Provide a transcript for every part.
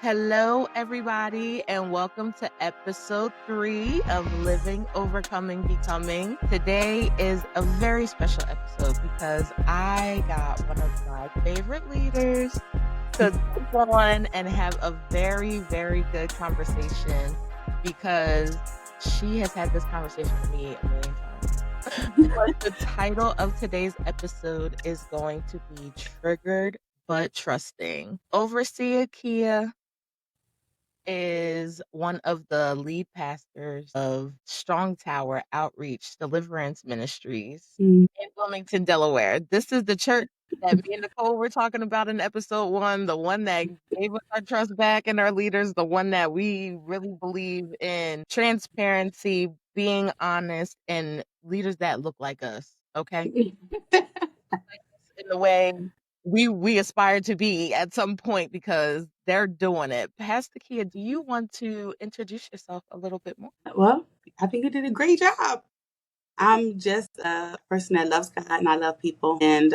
Hello, everybody, and welcome to episode 3 of Living, Overcoming, Becoming. Today is a very special episode because I got one of my favorite leaders to jump on and have a very, very good conversation because she has had this conversation with me a million times. But the title of today's episode is going to be Triggered but Trusting. Overseer Kia is one of the lead pastors of Strong Tower Outreach Deliverance Ministries Mm. in Wilmington, Delaware. This is the church that me and Nicole were talking about in episode 1, the one that gave us our trust back and our leaders, the one that we really believe in transparency, being honest, and leaders that look like us. Okay. In the way we aspire to be at some point because they're doing it. Pastor Kia, do you want to introduce yourself a little bit more? Well, I think you did a great job. I'm just a person that loves God and I love people. And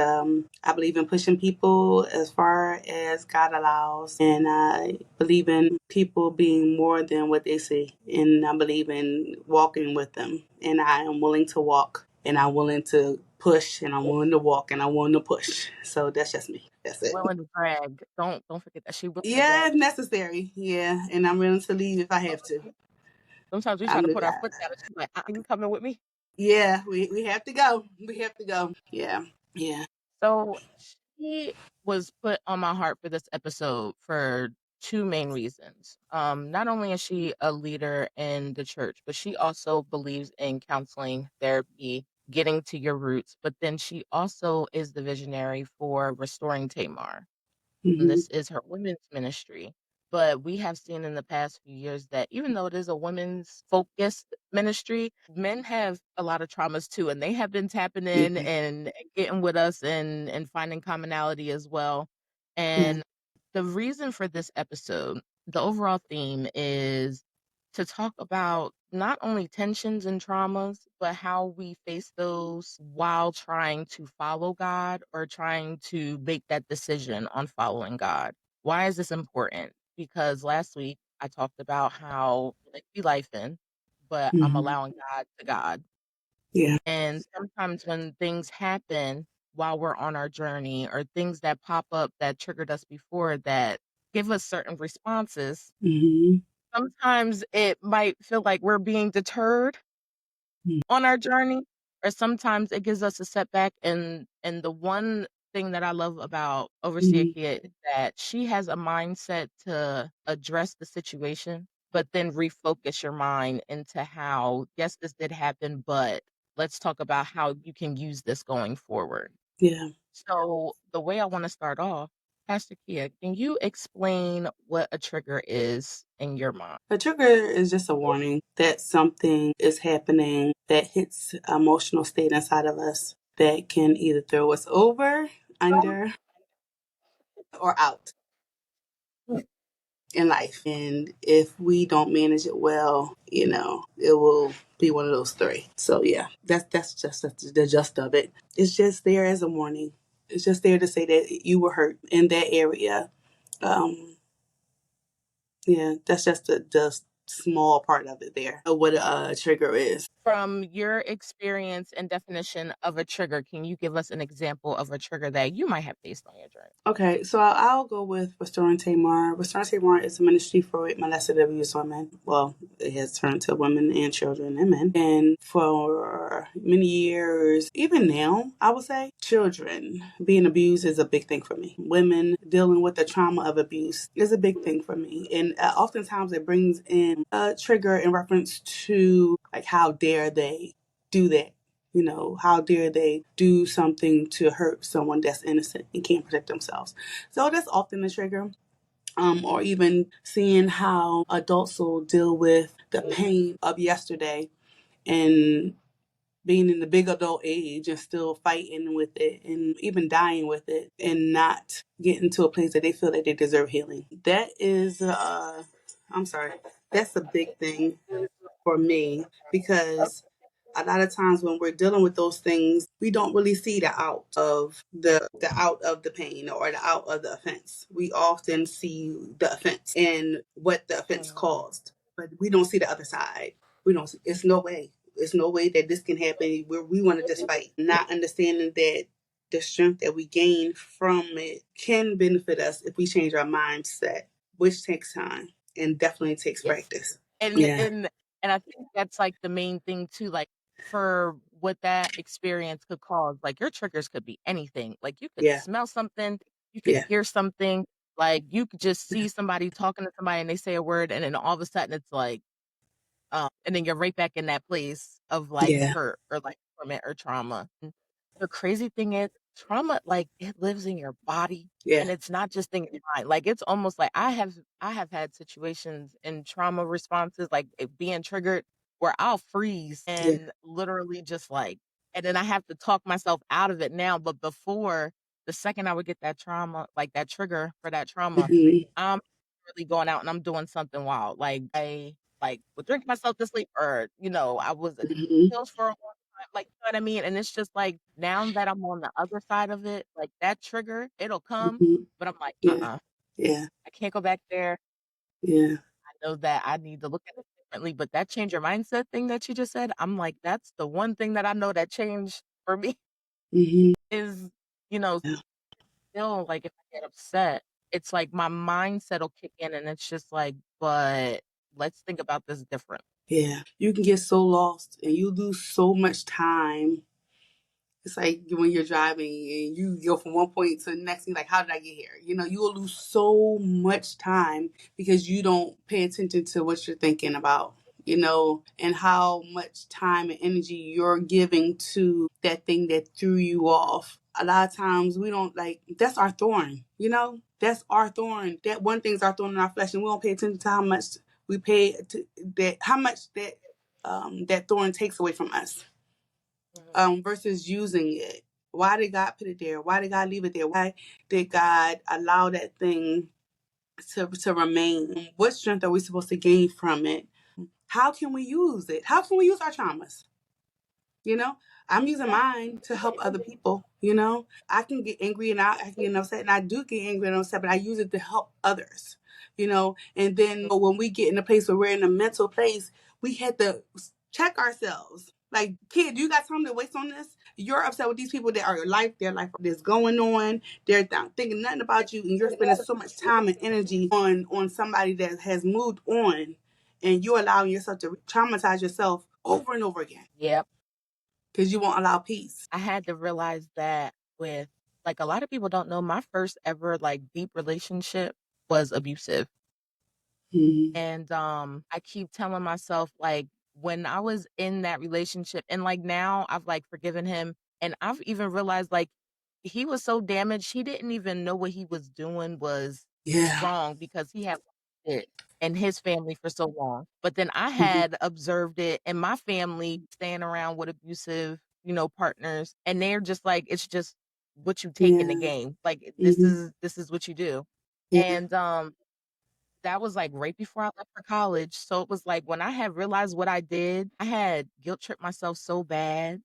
I believe in pushing people as far as God allows. And I believe in people being more than what they see. And I believe in walking with them. And I am willing to walk and I'm willing to push and I'm willing to walk and I'm willing to push. So that's just me. That's it. Willing to brag. Don't forget that she willing to Yeah, brag. if necessary. Yeah. And I'm willing to leave if I have to. Sometimes we try I'm to the put our guy. foot down and she's like, are you coming with me? Yeah, we have to go. We have to go. Yeah. Yeah. So she was put on my heart for this episode for two main reasons. Not only is she a leader in the church, but she also believes in counseling, therapy, getting to your roots. But then she also is the visionary for Restoring Tamar. And Hmm. this is her women's ministry. But we have seen in the past few years that even though it is a women's focused ministry, men have a lot of traumas too, and they have been tapping in Yeah. and getting with us and finding commonality as well. Yeah. And the reason for this episode, the overall theme is to talk about not only tensions and traumas, but how we face those while trying to follow God or trying to make that decision on following God. Why is this important? Because last week I talked about how it be life in, but I'm Hmm. allowing God to God. Yeah. And sometimes when things happen while we're on our journey or things that pop up that triggered us before that give us certain responses, Hmm. sometimes it might feel like we're being deterred on our journey, or sometimes it gives us a setback. And the one thing that I love about Overseer Hmm. Kia is that she has a mindset to address the situation, but then refocus your mind into how, yes, this did happen, but let's talk about how you can use this going forward. Yeah. So the way I want to start off, Pastor Kia, can you explain what a trigger is in your mind? A trigger is just a warning that something is happening that hits an emotional state inside of us that can either throw us over, under, or out in life. And if we don't manage it well, it will be one of those three. So yeah, that's just the gist of it. It's just there as a warning. It's just there to say that you were hurt in that area. Um, yeah, that's just the small part of it there. Of what a trigger is. From your experience and definition of a trigger, can you give us an example of a trigger that you might have faced on your journey? Okay, so I'll go with Restoring Tamar. Restoring Tamar is a ministry for molested and abused women. Well, it has turned to women and children and men. And for many years, even now, I would say, children being abused is a big thing for me. Women dealing with the trauma of abuse is a big thing for me. And oftentimes it brings in a trigger in reference to, like, how dare they do that? How dare they do something to hurt someone that's innocent and can't protect themselves? So that's often a trigger. Or even seeing how adults will deal with the pain of yesterday and being in the big adult age and still fighting with it and even dying with it and not getting to a place that they feel that they deserve healing. That is, I'm sorry, that's a big thing for me because a lot of times when we're dealing with those things, we don't really see the out of the pain or the out of the offense. We often see the offense and what the offense Mhm. caused, but we don't see the other side. We don't. It's no way. It's no way that this can happen. Where we want to just fight, not understanding that the strength that we gain from it can benefit us if we change our mindset, which takes time and definitely takes Yes. practice. And Yeah, and and I think that's like the main thing too, like for what that experience could cause. Like your triggers could be anything. Like you could yeah, smell something, you could yeah, hear something, like you could just see somebody talking to somebody and they say a word and then all of a sudden it's like and then you're right back in that place of like yeah, hurt or like torment or trauma. And the crazy thing is, trauma, like it lives in your body yeah, and it's not just in your mind. Like it's almost like I have had situations in trauma responses, like it being triggered, where I'll freeze yeah. and literally just like, and then I have to talk myself out of it now. But before, the second I would get that trauma, like that trigger for that trauma, Hmm. I'm really going out and I'm doing something wild. Like I like would drink myself to sleep or, I was addicted to Hmm. pills for a long time, like, you know what I mean? And it's just like now that I'm on the other side of it, like that trigger, it'll come, Hmm. but I'm like, Yeah, yeah, I can't go back there. yeah. I know that I need to look at it differently. But that change your mindset thing that you just said, I'm like, that's the one thing that I know that changed for me Hmm. is, you know, Yeah, still like if I get upset, it's like my mindset will kick in and it's just like, but let's think about this different. yeah. You can get so lost and you lose so much time. It's like when you're driving and you go from one point to the next thing, like, how did I get here? You will lose so much time because you don't pay attention to what you're thinking about, and how much time and energy you're giving to that thing that threw you off. A lot of times we don't like, that's our thorn, that's our thorn. That one thing's our thorn in our flesh, and we don't pay attention to how much we pay to that, how much that thorn takes away from us Mhm. versus using it. Why did God put it there? Why did God leave it there? Why did God allow that thing to remain? What strength are we supposed to gain from it? How can we use it? How can we use our traumas? You know, I'm using mine to help other people. I can get angry and I can get upset, and I do get angry and upset, but I use it to help others. And then when we get in a place where we're in a mental place, we had to check ourselves. Like, kid, you got time to waste on this? You're upset with these people that are their life is going on. They're not thinking nothing about you, and you're spending so much time and energy on somebody that has moved on, and you're allowing yourself to traumatize yourself over and over again Yep. because you won't allow peace. I had to realize that with like a lot of people don't know my first ever like deep relationship was abusive. Mm-hmm. And I keep telling myself like when I was in that relationship and like now I've like forgiven him and I've even realized like he was so damaged he didn't even know what he was doing was Yeah. wrong because he had it and his family for so long. But then I Mm-hmm. had observed it in my family staying around with abusive, partners and they're just like it's just what you take in the Yeah. game. Like this Mm-hmm. is this is what you do. Yeah. And that was, like, right before I left for college, so it was, like, when I had realized what I did, I had guilt tripped myself so bad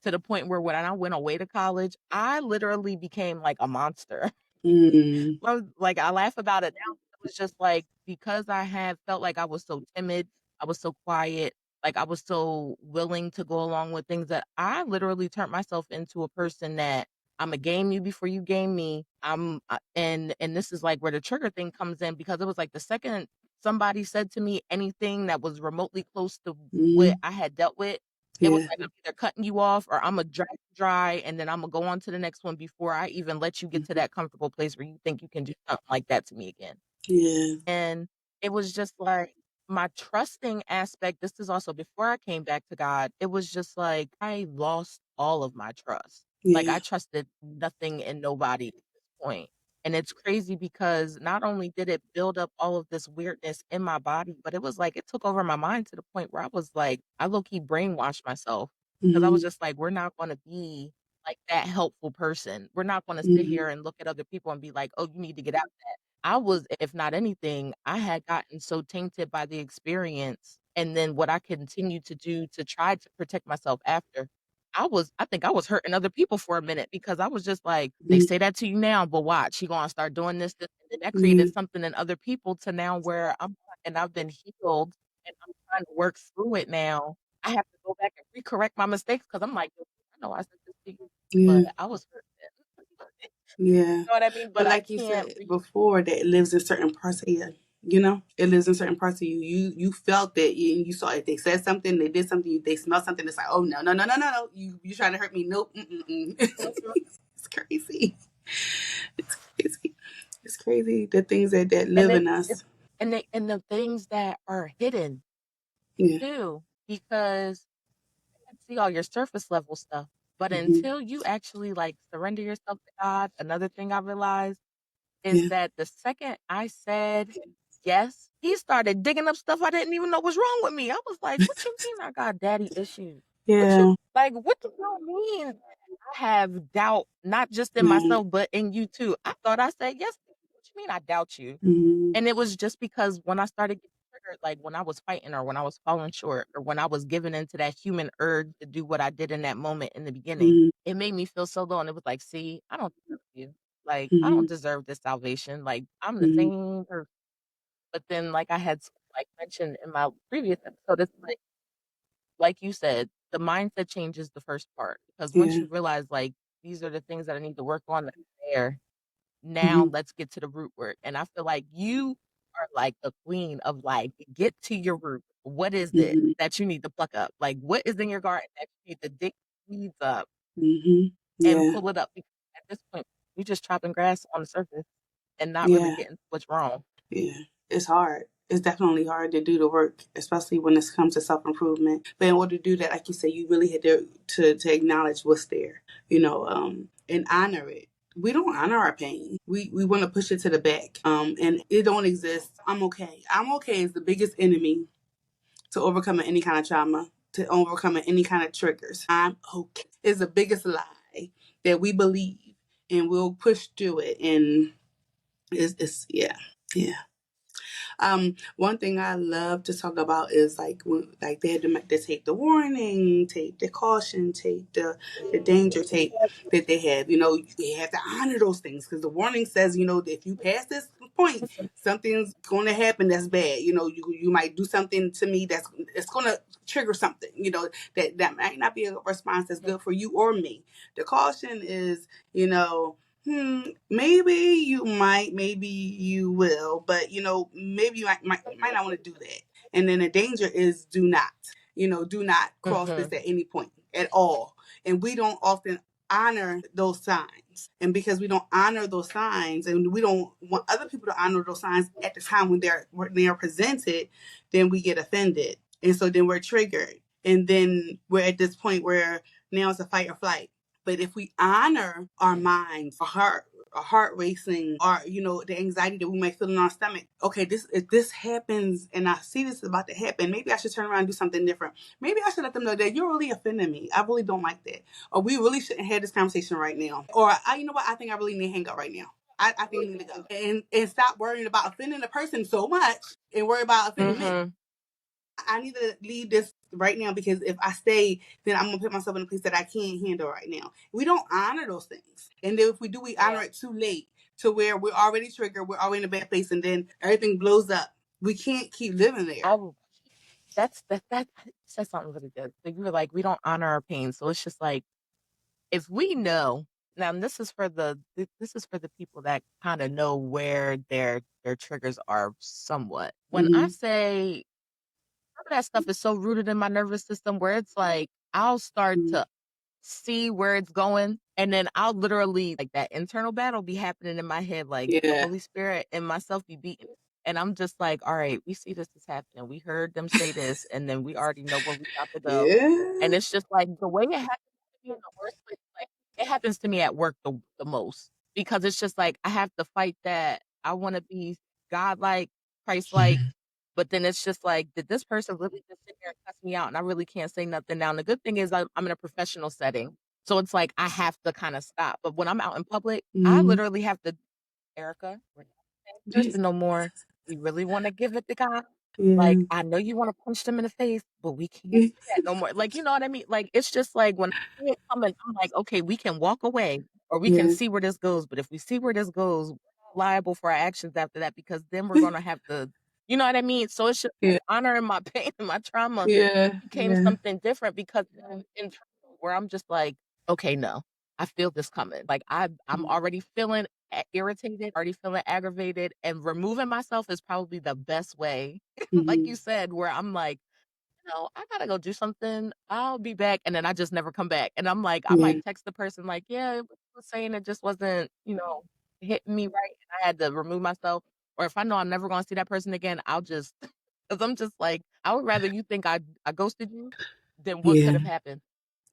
to the point where when I went away to college, I literally became like a monster. Mm-hmm. Like, I laugh about it now. It was just like because I had felt like I was so timid, I was so quiet, like I was so willing to go along with things that I literally turned myself into a person that Imma game you before you game me. And this is like where the trigger thing comes in because it was like the second somebody said to me anything that was remotely close to what Mm-hmm. I had dealt with, it was Yeah. like I'm either cutting you off or Imma drag you dry, and then Imma go on to the next one before I even let you get to Mm-hmm. that comfortable place where you think you can do something like that to me again. Yeah. And it was just like my trusting aspect, this is also before I came back to God, it was just like I lost all of my trust. Like I Yeah. trusted nothing and nobody at this point. And it's crazy because not only did it build up all of this weirdness in my body, but it was like it took over my mind to the point where I was like, I low key brainwashed myself because I was Mm-hmm. just like, we're not going to be like that helpful person. We're not going to sit Mm-hmm. here and look at other people and be like, oh, you need to get out. I was, if not anything, I had gotten so tainted by the experience And then what I continued to do to try to protect myself after, I think I was hurting other people for a minute because I was just like, they Mm, say that to you now, but watch, you gonna start doing this, and then that yeah, created something in other people to now where and I've been healed and I'm trying to work through it now. I have to go back and re-correct my mistakes because I'm like, I know I said this to you, yeah, but I was hurt then. yeah. You know what I mean? But But I like you can't said re before, that it lives in certain parts of you. You know, it lives in certain parts of you. You felt that, you saw it. They said something, they did something, they smelled something. It's like, oh no, no, no, no, no, no. You trying to hurt me? Nope. Mm-mm-mm. Mhm. It's crazy. It's crazy. It's crazy the things that And live then in it's us. and the things that are hidden Yeah. too, because can see all your surface level stuff, but Hmm. until you actually like surrender yourself to God, another thing I realized is Yeah. that the second I said yes, he started digging up stuff I didn't even know was wrong with me. I was like, "What you mean I got daddy issues? What you Yeah. like? What do you mean I have doubt not just in Yeah. myself but in you too?" I thought I said yes. What you mean I doubt you? Hmm. And it was just because when I started getting triggered, like when I was fighting or when I was falling short or when I was giving into that human urge to do what I did in that moment in the beginning, Hmm. it made me feel so low. And it was like, see, I don't deserve you. Like, I Hmm. don't deserve this salvation. Like, I'm the Hmm. same person. But then, like I had like mentioned in my previous episode, it's like you said, the mindset changes the first part because once Yeah. you realize like these are the things that I need to work on that's there, now Hmm. let's get to the root work. And I feel like you are like the queen of like, get to your root. What is it Hmm. that you need to pluck up? Like, what is in your garden that you need to dig weeds up Hmm. and Yeah. pull it up? Because at this point, you're just chopping grass on the surface and not really Yeah. getting what's wrong. Yeah, it's hard. It's definitely hard to do the work, especially when it comes to self improvement. But in order to do that, like you said, you really had to acknowledge what's there, and honor it. We don't honor our pain. We want to push it to the back, and it don't exist. I'm okay. I'm okay is the biggest enemy to overcoming any kind of trauma, to overcoming any kind of triggers. I'm okay is the biggest lie that we believe, and we'll push through it. And it's yeah, yeah. One thing I love to talk about is like when like they had to take the warning, take the caution, take the danger tape that they have. They have to honor those things because the warning says, if you pass this point, something's going to happen that's bad. You might do something to me that's it's going to trigger something. That might not be a response that's good for you or me. The caution is, maybe you might, maybe you will, but maybe you might not want to do that. And then the danger is do not cross this Hmm. at any point at all. And we don't often honor those signs. And because we don't honor those signs and we don't want other people to honor those signs at the time when they're presented, then we get offended. And so then we're triggered. And then we're at this point where now it's a fight or flight. But if we honor our minds, our heart racing, or the anxiety that we might feel in our stomach. Okay, if this happens and I see this is about to happen, maybe I should turn around and do something different. Maybe I should let them know that you're really offending me. I really don't like that. Or we really shouldn't have this conversation right now. Or you know what? I think I really need to hang up right now. I think we need to go. And stop worrying about offending the person so much and worry about offending me. Hmm. I need to leave this right now because if I stay, then I'm gonna put myself in a place that I can't handle right now. We don't honor those things, and then if we do, we honor Yeah. it too late to where we're already triggered, we're already in a bad place, and then everything blows up. We can't keep living I there. will. That said something really good. Like you were like, we don't honor our pain. So it's just like if we know now, and this is for the people that kind of know where their triggers are somewhat. When I Mm-hmm. say some of that stuff is so rooted in my nervous system where it's like I'll start Mm-hmm. to see where it's going and then I'll literally like that internal battle be happening in my head, like the Yeah. Holy Spirit and myself be beating. And I'm just like, all right, we see this is happening. We heard them say this, and then we already know where we got to go. And Yeah. it's just like the way it happens to me in the worst place, like it happens to me at work the most because it's just like I have to fight that. I want to be godlike, Christ like, but then it's just like, did this person really just sit here and cuss me out? And I really can't say nothing now. And the good thing is I'm in a professional setting. So it's like I have to kind of stop. But when I'm out in public, I Mm-hmm. literally have to, Erica, we're not the same person no more. We really want to give it to God. Like, Yeah. I know you wanna punch them in the face, but we can't do Yeah. that no more. Like, you know what I mean? Like, it's just like when I see it coming, I'm like, "Okay, we can walk away or we can Yeah. see where this goes, but if we see where this goes, we're not liable for our actions after that because then we're gonna have to." You know what I mean? So it's just Yeah. honoring my pain and my trauma Yeah. became Yeah. something different because I'm internal where I'm just like, "Okay, no, I feel this coming." Like, I'm already feeling irritated, already feeling aggravated, and removing myself is probably the best way, like Mm-hmm. you said, where I'm like, "No, I gotta go do something. I'll be back," and then I just never come back, and I'm like I Yeah. might text the person like, "Yeah, what you was saying it just wasn't, hitting me right," and I had to remove myself, or if I know I'm never gonna see that person again, I'll just 'cause I'm just like, I would rather you think I ghosted you than what could Yeah. have happened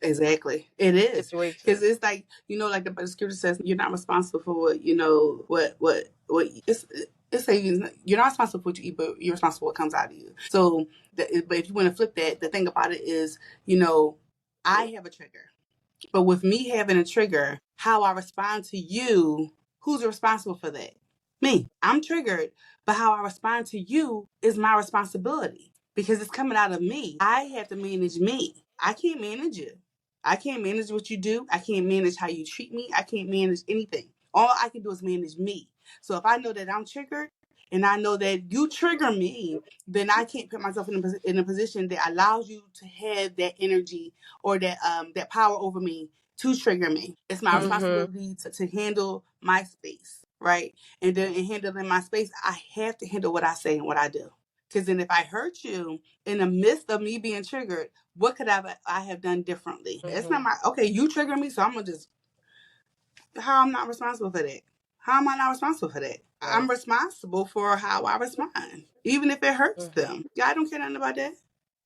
Exactly. It in the is. Because situation. it's like, like the scripture says, you're not responsible for what, what, it's saying you're not responsible for what you eat, but you're responsible for what comes out of you. So, but if you want to flip that, the thing about it is, I have a trigger. But with me having a trigger, how I respond to you, who's responsible for that? Me. I'm triggered, but how I respond to you is my responsibility because it's coming out of me. I have to manage me. I can't manage you. I can't manage what you do. I can't manage how you treat me. I can't manage anything. All I can do is manage me. So if I know that I'm triggered and I know that you trigger me, then I can't put myself in a position that allows you to have that energy or that power over me to trigger me. It's my Mhm. responsibility to handle my space, right? And then in handling my space, I have to handle what I say and what I do. Because then if I hurt you in the midst of me being triggered, what could I have done differently? It's not Mhm. my okay. You trigger me, so I'm gonna just how I'm not responsible for that. How am I not responsible for that? I'm Right. responsible for how I respond, even if it hurts Mhm. them. Yeah, I don't care nothing about that.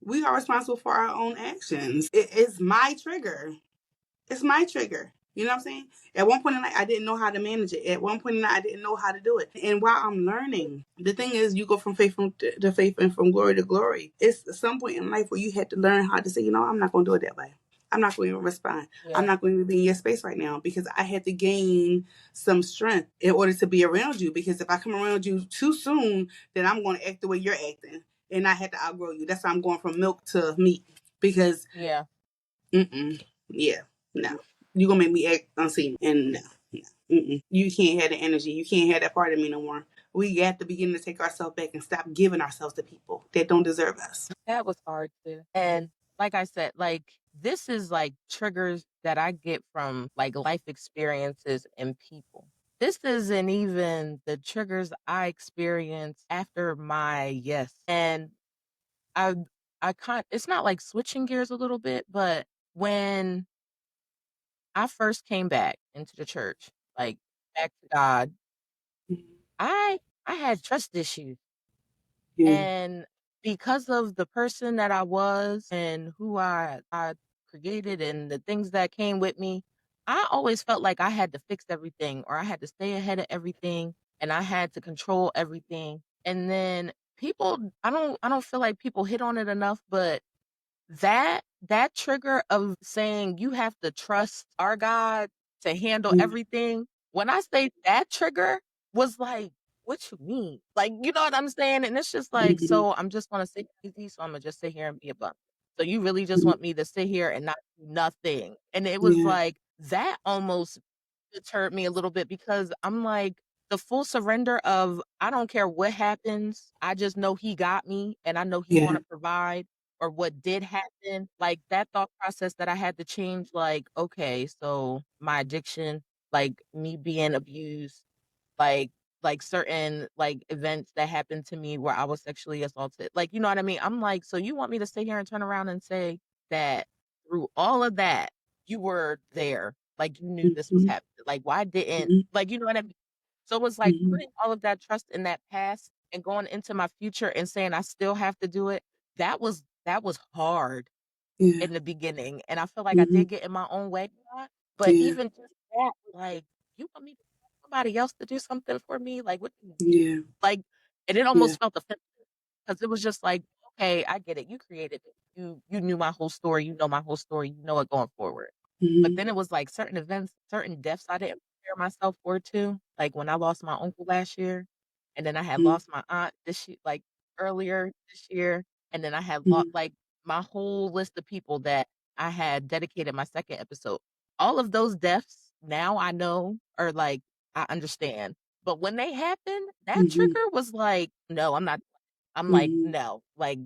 We are responsible for our own actions. It is my trigger. It's my trigger. You know what I'm saying? At one point in life, I didn't know how to manage it. At one point in life, I didn't know how to do it. And while I'm learning, the thing is, you go from faith to faith and from glory to glory. It's some point in life where you had to learn how to say, I'm not going to do it that way. I'm not going to respond. I'm Yeah. not going to be in your space right now because I had to gain some strength in order to be around you. Because if I come around you too soon, then I'm going to act the way you're acting. And I had to outgrow you. That's why I'm going from milk to meat. Because Yeah. Mm-mm. Yeah. No. You gonna make me act unseen. And no. No. Mm-mm. You can't have the energy. You can't have that part of me no more. We have to begin to take ourselves back and stop giving ourselves to people that don't deserve us. That was hard too. And like I said, like this is like triggers that I get from like life experiences and people. This isn't even the triggers I experienced after my yes. And I it's not like switching gears a little bit, but when I first came back into the church, like back to God, I I had trust issues. Yeah. And because of the person that I was and who I created and the things that came with me, I always felt like I had to fix everything or I had to stay ahead of everything and I had to control everything. And then people I don't feel like people hit on it enough, but that trigger of saying you have to trust our God to handle Yeah. everything, when I say that trigger was like, "What you mean?" Like, you know what I'm saying? And it's just like, Mm-hmm. "So I'm just gonna sit easy, so Imma just sit here and be a bum. So you really just Mm-hmm. want me to sit here and not do nothing?" And it was Yeah. like, that almost deterred me a little bit because I'm like, the full surrender of, I don't care what happens, I just know he got me and I know he's Yeah. gonna provide or what did happen, like, that thought process that I had to change, like, okay, so my addiction, like, me being abused, like certain, like, events that happened to me where I was sexually assaulted, like, you know what I mean? I'm like, "So you want me to sit here and turn around and say that through all of that, you were there, like, you knew this was Mm-hmm. happening, like, why didn't" Mm-hmm. like, you know what I mean? So it's like Mm-hmm. putting all of that trust in that past and going into my future and saying I still have to do it, that was hard Yeah. in the beginning, and I feel like I Mm-hmm. did get in my own way a lot, but Yeah. even just that, like, "You want me to tell somebody else to do something for me? Like, what do you mean?" Yeah. Like, and it Yeah. almost felt offensive because it was just like, "Okay, I get it, you created it. You knew my whole story, you know my whole story, you know it going forward." But Mm-hmm. then it was like certain events, certain deaths I didn't prepare myself for too, like when I lost my uncle last year, and then I had lost my aunt this year, like earlier this year, and then I had Mhm. like my whole list of people that I had dedicated my second episode. All of those deaths now I know are like I understand. But when they happened, that Mhm. trigger was like, no, I'm not. I'm like, Mhm. no, like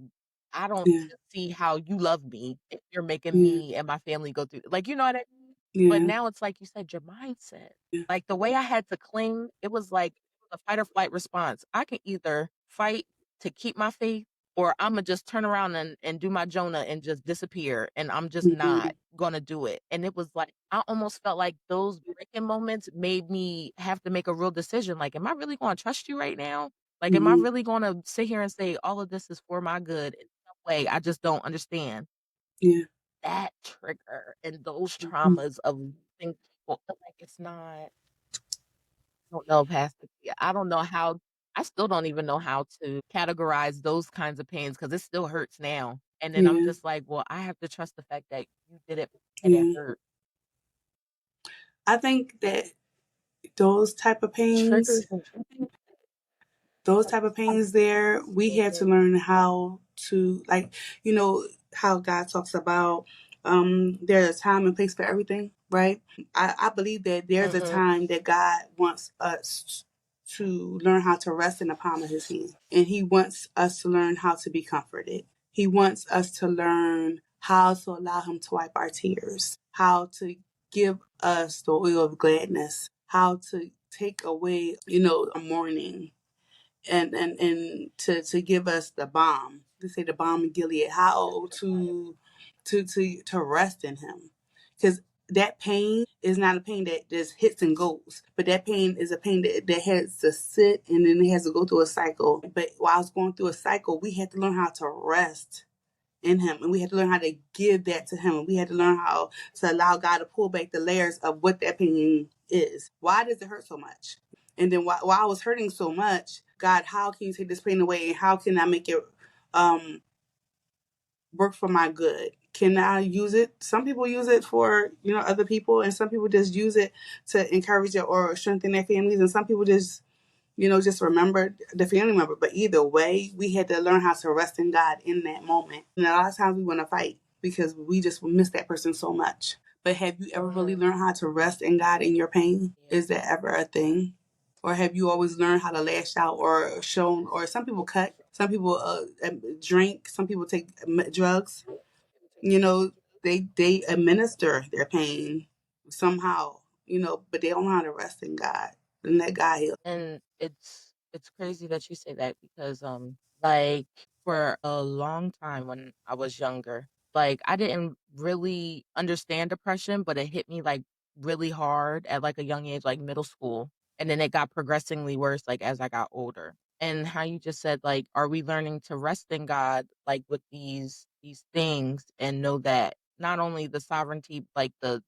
I don't Yeah. see how you love me if you're making Yeah. me and my family go through like you know what I mean? But Yeah. now it's like you said, your mindset. Yeah. Like the way I had to cling, it was like a fight or flight response. I can either fight to keep my faith or I'm gonna just turn around and do my Jonah and just disappear and I'm just not Mhm. gonna do it. And it was like I almost felt like those breaking moments made me have to make a real decision. Like, am I really gonna trust you right now? Like, am I Mhm. really gonna sit here and say all of this is for my good in some way? I just don't understand. Yeah. That trigger and those Mhm. traumas of losing people, like it's not don't know, Pastor. Yeah, I don't know how I still don't even know how to categorize those kinds of pains because it still hurts now. And then I'm Yeah. just like, well, I have to trust the fact that you did it and it Yeah. hurt. I think that those type of pains Triggers and triggers. those type of pains there, we have to learn how to, like, you know how God talks about there's a time and place for everything, right? I believe that there's a Mm-hmm. time that God wants us to learn how to rest in the palm of his hand, and he wants us to learn how to be comforted. He wants us to learn how to allow him to wipe our tears, how to give us the oil of gladness, how to take away, our mourning, and to give us the balm. They say the balm of Gilead. How to rest in Him, because that pain is not a pain that just hits and goes, but that pain is a pain that has to sit and then it has to go through a cycle. But while it's going through a cycle, we have to learn how to rest in him, and we had to learn how to give that to him, and we had to learn how to allow God to pull back the layers of what that pain is. Why does it hurt so much? And then while I was hurting so much, God, how can you take this pain away, and how can I make it um work for my good? Can I use it? Some people use it for other people, and some people just use it to encourage it or strengthen their families, and some people just remember the family member. But either way, we had to learn how to rest in God in that moment. And a lot of times we want to fight because we just miss that person so much. But have you ever really Mm-hmm. learned how to rest in God in your pain? Yeah. Is that ever a thing? Or have you always learned how to lash out or shown, or some people cut, some people drink, some people take drugs, you know, they administer their pain somehow, but they don't know how to rest in God and let God heal. And it's crazy that you say that because like for a long time when I was younger, like I didn't really understand depression, but it hit me like really hard at like a young age, like middle school. And then it got progressively worse like as I got older. And how you just said like, are we learning to rest in God like with these things and know that not only the sovereignty, like the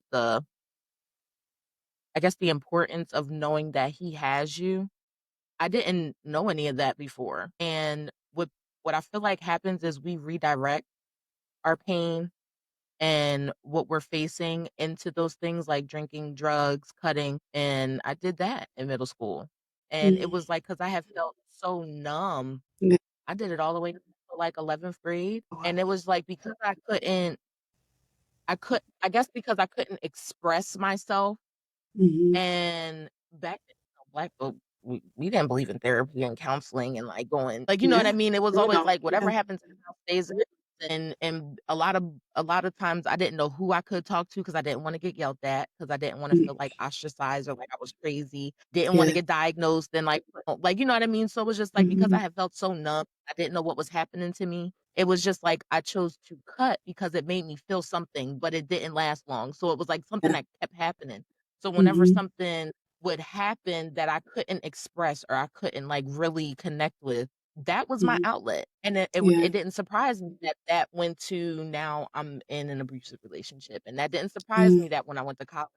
I guess the importance of knowing that he has you. I didn't know any of that before. And what I feel like happens is we redirect our pain and what we're facing into those things like drinking, drugs, cutting. And I did that in middle school. And it Mm. was like because I had felt so numb. Yeah. I did it all the way to like 11th grade. Wow. And it was like because I guess because I couldn't express myself. Hmm. And back then, black folk, we didn't believe in therapy and counseling and like going, like, you know what Yeah. I mean? It was You always know. like whatever Yeah. happens in the house stays in. And a lot of times I didn't know who I could talk to because I didn't want to get yelled at because I didn't want to Mm. feel like ostracized or like I was crazy. Didn't want to Yeah. get diagnosed and like you know what I mean? So it was just like because I Hmm. had felt so numb, I didn't know what was happening to me. It was just like I chose to cut because it made me feel something, but it didn't last long. So it was like something Yeah. that kept happening. So whenever Hmm. something would happen that I couldn't express or I couldn't like really connect with, that was my Hmm. outlet. And it Yeah. didn't surprise me that that went to now I'm in an abusive relationship. And that didn't surprise Mm. me that when I went to college,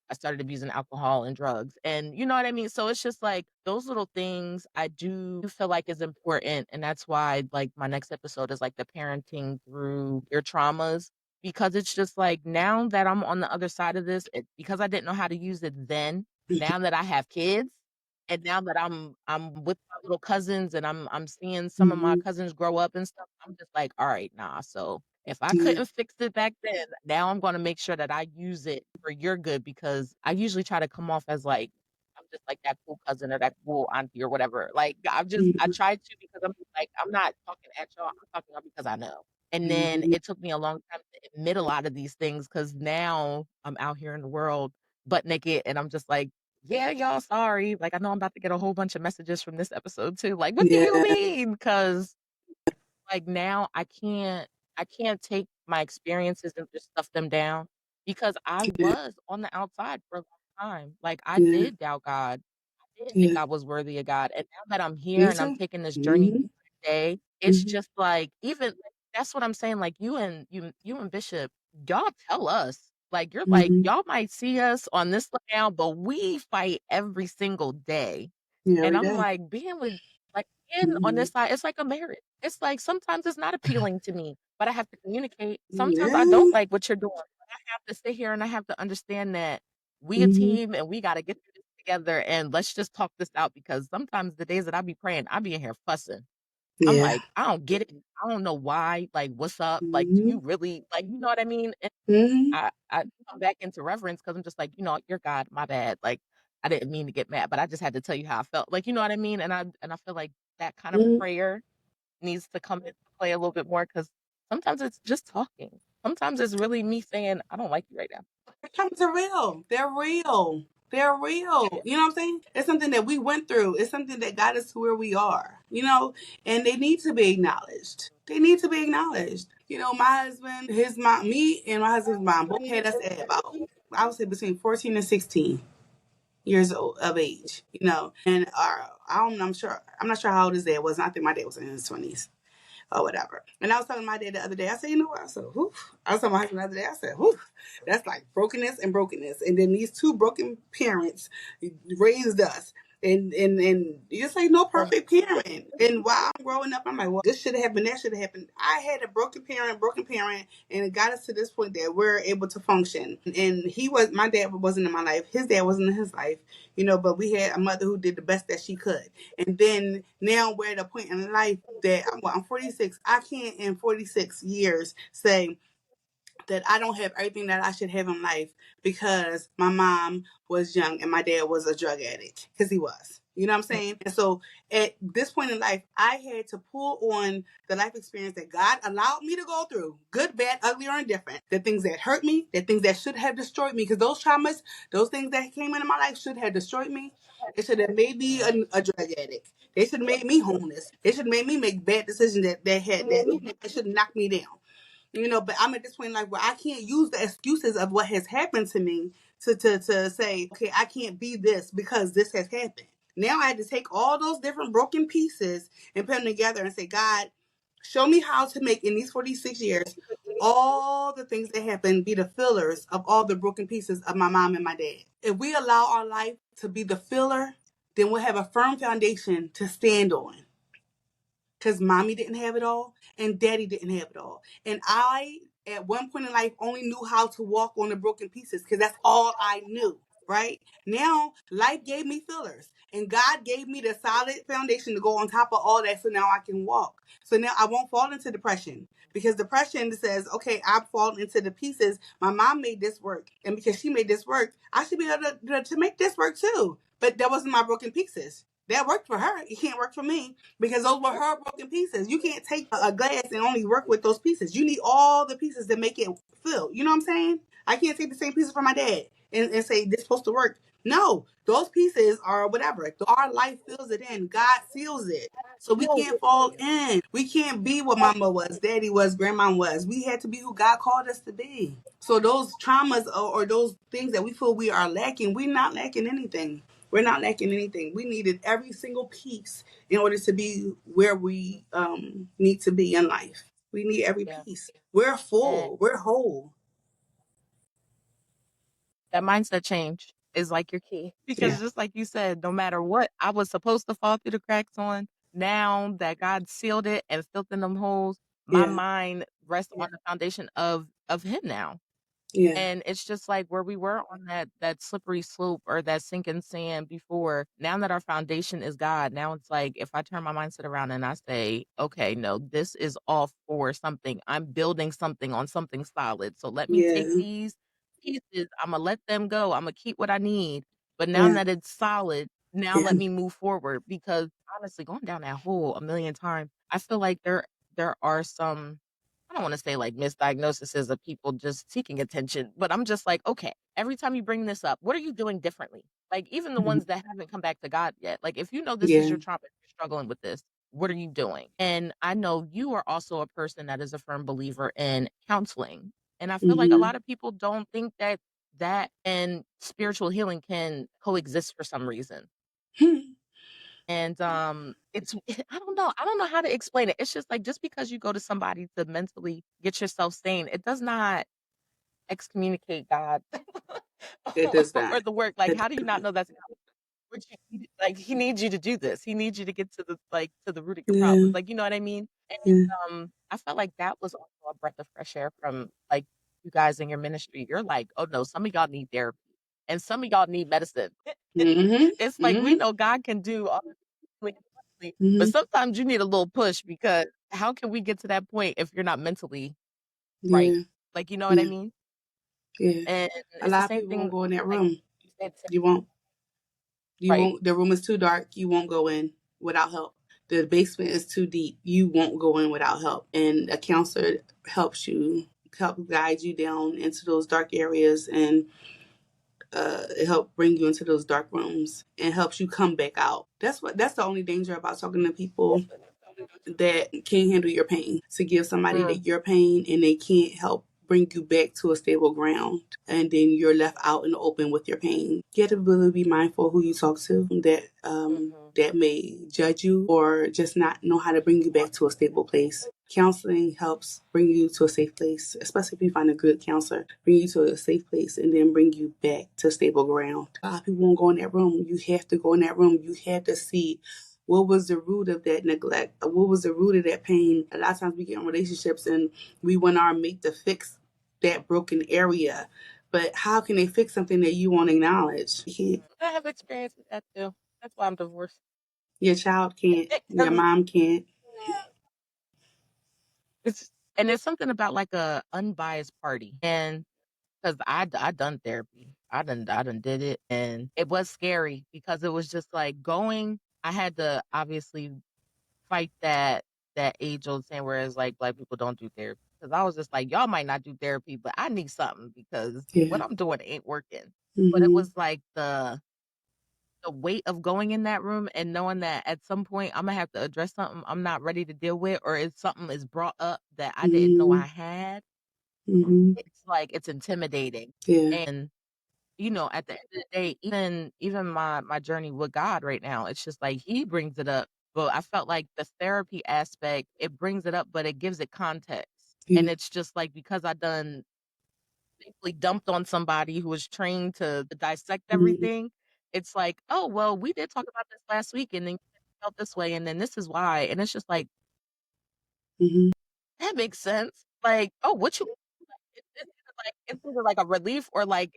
I started abusing alcohol and drugs. And you know what I mean? So it's just like those little things I do feel like is important. And that's why like my next episode is like the parenting through your traumas. Because it's just like now that I'm on the other side of this, because I didn't know how to use it then, now that I have kids And now that I'm with my little cousins and I'm seeing some of my Mhm. cousins grow up and stuff, I'm just like, all right, nah. So if I Yeah. couldn't fix it back then, now I'm gonna make sure that I use it for your good because I usually try to come off as like I'm just like that cool cousin or that cool auntie or whatever. Like I Mhm. try to because I'm just like I'm not talking at y'all. I'm talking about because I know. And then Mhm. it took me a long time to admit a lot of these things because now I'm out here in the world butt naked and I'm just like, yeah, y'all, sorry. Like, I know I'm about to get a whole bunch of messages from this episode too. Like, what do you Yeah. mean? Because like now I can't take my experiences and just stuff them down because I Yeah. was on the outside for a long time. Like I Yeah. did doubt God. I didn't think Yeah. I was worthy of God. And now that I'm here Me and I'm too. taking this journey Mhm. day, it's Mhm. just like even like, that's what I'm saying. Like you and Bishop, y'all tell us. Like you're like, Mhm. y'all might see us on this now, but we fight every single day. Yeah, And every I'm day. like being with like being on Mhm. this side, it's like a marriage. It's like sometimes it's not appealing to me, but I have to communicate. Sometimes I don't Yeah. like what you're doing. But I have to sit here and I have to understand that we a Mhm. team and we gotta get through this together and let's just talk this out because sometimes the days that I be praying, I be in here fussing. I'm Yeah. like, I don't get it. I don't know why. Like, what's up? Like, do you Mhm. really like you know what I mean? And Mhm. I come back into reverence because I'm just like, you're God, my bad. Like I didn't mean to get mad, but I just had to tell you how I felt. Like, you know what I mean? And I feel like that kind of Mhm. prayer needs to come into play a little bit more because sometimes it's just talking. Sometimes it's really me saying, I don't like you right now. Times are real. They're real. They're real. Yeah. You know what I'm saying? It's something that we went through. It's something that got us to where we are. And they need to be acknowledged. They need to be acknowledged. My husband, his mom, me and my husband's mom both had us at about, I would say, between 14 and 16 years old of age. And I'm not sure how old his dad was. I think my dad was in his 20s or whatever. And I was telling my dad the other day, I said, you know what? I said, whew. I was telling my husband the other day, I said, whew, that's like brokenness and brokenness. And then these two broken parents raised us. And you just ain't no perfect parent. And while I'm growing up, I'm like, well, this should have happened, that should have happened. I had a broken parent, and it got us to this point that we're able to function. And my dad wasn't in my life. His dad wasn't in his life, but we had a mother who did the best that she could. And then now we're at a point in life that I'm 46. I can't in 46 years say that I don't have everything that I should have in life because my mom was young and my dad was a drug addict because he was. You know what I'm saying? And so at this point in life, I had to pull on the life experience that God allowed me to go through, good, bad, ugly, or indifferent. The things that hurt me, the things that should have destroyed me, because those traumas, those things that came into my life should have destroyed me. It should have made me a drug addict. They should have made me homeless. They should have made me make bad decisions that should have knocked me down. But I'm at this point in life where I can't use the excuses of what has happened to me to say, okay, I can't be this because this has happened. Now I had to take all those different broken pieces and put them together and say, God, show me how to make in these 46 years all the things that happen be the fillers of all the broken pieces of my mom and my dad. If we allow our life to be the filler, then we'll have a firm foundation to stand on because mommy didn't have it all and daddy didn't have it all. And I, at one point in life, only knew how to walk on the broken pieces because that's all I knew. Right now, life gave me fillers, and God gave me the solid foundation to go on top of all that. So now I can walk. So now I won't fall into depression because depression says, okay, I've fallen into the pieces. My mom made this work, and because she made this work, I should be able to make this work too. But that wasn't my broken pieces. That worked for her. It can't work for me because those were her broken pieces. You can't take a glass and only work with those pieces. You need all the pieces to make it fill. You know what I'm saying? I can't take the same pieces from my dad and say this is supposed to work. No, those pieces are whatever. Our life fills it in. God seals it. So we can't fall in. We can't be what mama was, daddy was, grandma was. We had to be who God called us to be. So those traumas or those things that we feel we are lacking, we're not lacking anything. We're not lacking anything. We needed every single piece in order to be where we need to be in life. We need every Yeah. piece. We're And full. We're whole. that mindset change is like your key because Yeah. just like you said, no matter what I was supposed to fall through the cracks on, now that God sealed it and filled in them holes, my Yeah. mind rests on the foundation of him now. Yeah. And it's just like where we were on that slippery slope or that sinking sand before. Now that our foundation is God, now it's like if I turn my mindset around and I say, okay, no, this is all for something. I'm building something on something solid. So let me take Yeah. these pieces. I'm gonna let them go. I'm gonna keep what I need. But now Yeah. that it's solid, now Yeah. let me move forward. Because honestly, going down that hole a million times, I feel like there are some, I don't want to say like misdiagnoses of people just seeking attention, but I'm just like, okay, every time you bring this up, what are you doing differently? Like even the Mhm. ones that haven't come back to God yet. Like if you know this is Yeah. your trauma, you're struggling with this, what are you doing? And I know you are also a person that is a firm believer in counseling. And I feel like a Mm-hmm. lot of people don't think that that and spiritual healing can coexist for some reason. And, it's I don't know how to explain it. It's just like, just because you go to somebody to mentally get yourself sane, it does not excommunicate God It does or not. the work. Like, It, how do you not know that's God? What you need, like, he needs you to do this. He needs you to get to the, like, to the root of your yeah. problems. Like, you know what I mean? And, Yeah. I felt like that was also a breath of fresh air from, like, you guys in your ministry. You're like, "Oh, no, some of y'all need therapy, and some of y'all need medicine." Mm-hmm. It's like, we Mm-hmm. know God can do all this quickly, but Mm-hmm. sometimes you need a little push because how can we get to that point if you're not mentally right? Yeah. Like, you know what I Yeah. mean? Yeah. And A it's the lot of same people won't thing, go in that like room. you said, You won't. You right? won't. The room is too dark. You won't go in without help. The basement is too deep. You won't go in without help. And a counselor helps you, help guide you down into those dark areas, and it helps bring you into those dark rooms and helps you come back out. That's the only danger about talking to people that can't handle your pain. To give somebody Mm, that your pain and they can't help bring you back to a stable ground, and then you're left out in the open with your pain. You have to really be mindful who you talk to mhm. that may judge you or just not know how to bring you back to a stable place. Counseling helps bring you to a safe place, especially if you find a good counselor, bring you to a safe place and then bring you back to stable ground. A lot of people won't go in that room. You have to go in that room. You have to see what was the root of that neglect? What was the root of that pain? A lot of times we get in relationships and we want our mate to fix that broken area. But how can they fix something that you won't acknowledge? You can't. I have experience with that too. That's why I'm divorced. Your child can't. Your 'Cause mom can't. it's and there's something about like a unbiased party, and because I done therapy, I done did it, and it was scary because it was just like going. I had to obviously fight that age old saying where it's like black people don't do therapy. Because I was just like, y'all might not do therapy, but I need something because Yeah. what I'm doing ain't working. But it Mhm. was like the weight of going in that room and knowing that at some point I'm gonna have to address something I'm not ready to deal with, or if something is brought up that I didn't know I Mhm. had, Mhm. it's like it's intimidating. Yeah. And at the end of the day, even my journey with God right now, it's just like He brings it up. But I felt like the therapy aspect, it brings it up, but it gives it context. Yeah. And it's just like because I done basically dumped on somebody who was trained to dissect Mhm. everything, it's like, oh well, we did talk about this last week, and then you felt this way, and then this is why. And it's just like Mhm. that makes sense. Like, oh, what you it's either like a relief or like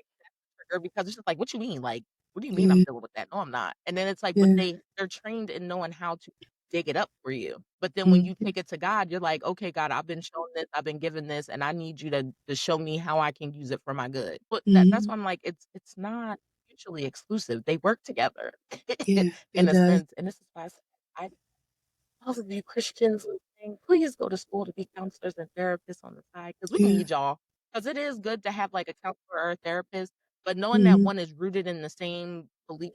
trigger because it's just like, "What you mean? Like, what do you mean I'm Yeah. dealing with that? No, I'm not." And then it's like, but Yeah. they're trained in knowing how to dig it up for you. But then when you Mhm. take it to God, you're like, "Okay, God, I've been shown this, I've been given this, and I need you to show me how I can use it for my good." But that's Mhm. why I'm like, it's not mutually exclusive. They work together Yeah. in It a does. sense. And this is why I those of you Christians listening, please go to school to be counselors and therapists on the side because we Yeah. need y'all. Because it is good to have like a counselor or a therapist, but knowing that Mhm. one is rooted in the same belief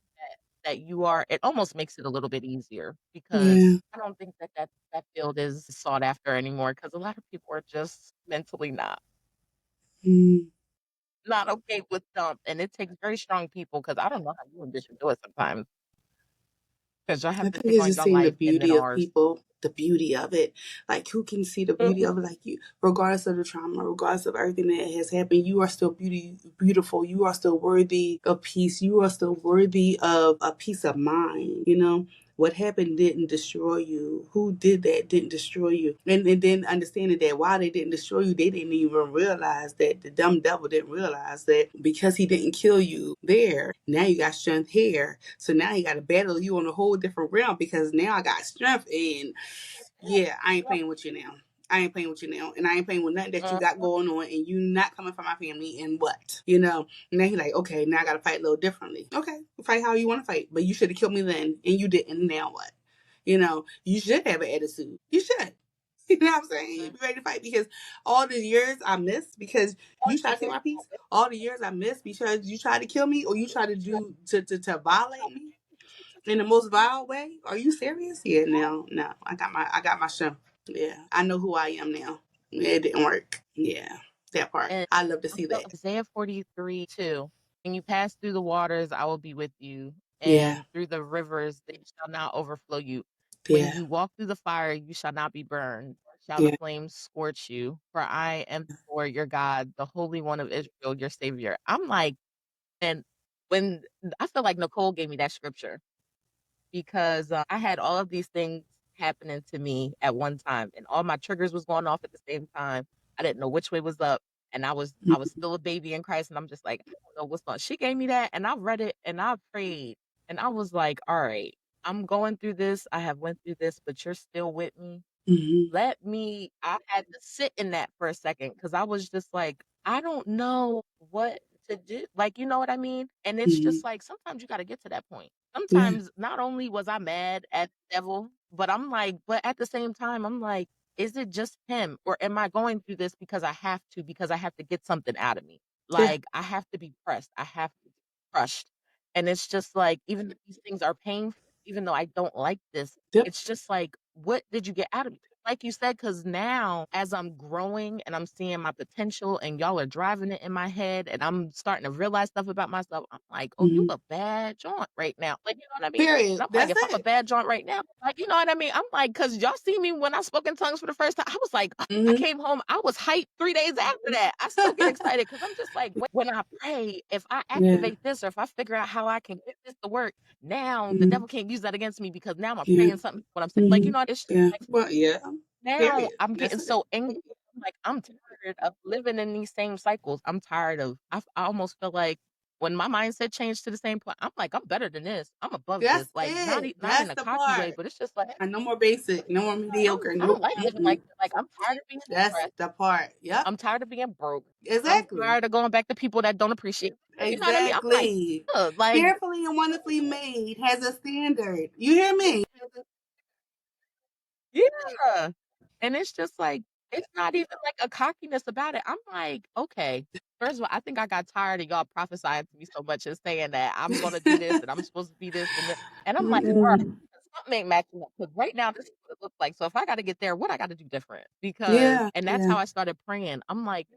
that you are, it almost makes it a little bit easier because Yeah. I don't think that field is sought after anymore because a lot of people are just mentally Mhm. not okay with dump, and it takes very strong people because I don't know how you and Bishop do it sometimes because y'all I have to think take it's on just your seeing the life and then beauty of ours. people, the beauty of it. Like, who can see the beauty of it? Like, you, regardless of the trauma, regardless of everything that has happened, you are still beautiful. You are still worthy of peace. You are still worthy of a peace of mind, you know? what happened didn't destroy you. Who did that didn't destroy you. And then understanding that while they didn't destroy you, they didn't even realize that the dumb devil didn't realize that because he didn't kill you there, now you got strength here. So now he got to battle you on a whole different realm because now I got strength and yeah, I ain't playing with you now. I ain't playing with you now. And I ain't playing with nothing that you got going on and you not coming from my family and what? You know? And then he's like, okay, now I gotta fight a little differently. Okay, fight how you wanna fight. But you should have killed me then and you didn't. Now what? You know, you should have an attitude. You should. You know what I'm saying? You be ready to fight because all the years I missed because you tried to take my peace. All the years I missed because you tried to kill me or you tried to do to violate me in the most vile way. Are you serious? Yeah, no. I got my strength. Yeah, I know who I am now. Yeah, it didn't work. Yeah, that part. And I love to see that. Isaiah 43:2. When you pass through the waters, I will be with you, Yeah, and through the rivers, they shall not overflow you. When yeah, you walk through the fire, you shall not be burned. Shall the yeah. flames scorch you? For I am the Lord your God, the Holy One of Israel, your Savior. I'm like, and when I feel like Nicole gave me that scripture because I had all of these things happening to me at one time, and all my triggers was going off at the same time. I didn't know which way was up, and I was still a baby in Christ, and I'm just like, I don't know what's going. She gave me that, and I read it, and I prayed, and I was like, all right, I'm going through this. I have went through this, but you're still with me. Mm-hmm. I had to sit in that for a second because I was just like, I don't know what to do. Like, you know what I mean? And it's Mm-hmm. just like sometimes you got to get to that point. Yeah, Sometimes not only was I mad at the devil, but I'm like, but at the same time, I'm like, is it just him or am I going through this because I have to get something out of me? yeah, Like, I have to be pressed, I have to be crushed. And it's just like, even if these things are painful, even though I don't like this, yep. it's just like, what did you get out of me? Like you said, because now as I'm growing and I'm seeing my potential and y'all are driving it in my head and I'm starting to realize stuff about myself, I'm like, oh, you Mm-hmm. a bad joint right now. Like, you know what I mean? Period. And I'm like, That's if I'm a it. bad joint right now, like, you know what I mean? I'm like, because y'all see me when I spoke in tongues for the first time, I was like, I Mm-hmm. came home, I was hyped 3 days after that. I still get excited because I'm just like, when I pray, if I Yeah. activate this or if I figure out how I can get this to work, now the Mm-hmm. devil can't use that against me because now I'm Yeah. praying something what I'm saying. Like, Mm-hmm. you know, it's just Yeah. like Well, yeah. now Period. I'm That's getting it. so angry. I'm like, I'm tired of living in these same cycles. I'm tired of, I almost feel like when my mindset changed to the same point, I'm like, I'm better than this. I'm above That's this. Like, not, it. not That's in a the cocky way, part. but it's just like, And no more basic. No more mediocre. I don't Nope. like living Mm-mm. like that. Like, I'm tired of being That's depressed. the part. Yep. I'm tired of being broke. I'm Exactly. tired of going back to people that don't appreciate. You know what I mean? I'm like, Exactly. ugh, like, Fearfully and wonderfully made has a standard. You hear me? yeah. And it's just like, it's not even like a cockiness about it. I'm like, okay. First of all, I think I got tired of y'all prophesying to me so much and saying that I'm gonna do this and I'm supposed to be this and that. And I'm like, all right, Mm-mm. something ain't matching up. Because right now this is what it looks like. So if I gotta get there, what I gotta do different? Because Yeah, and that's yeah, how I started praying. I'm like,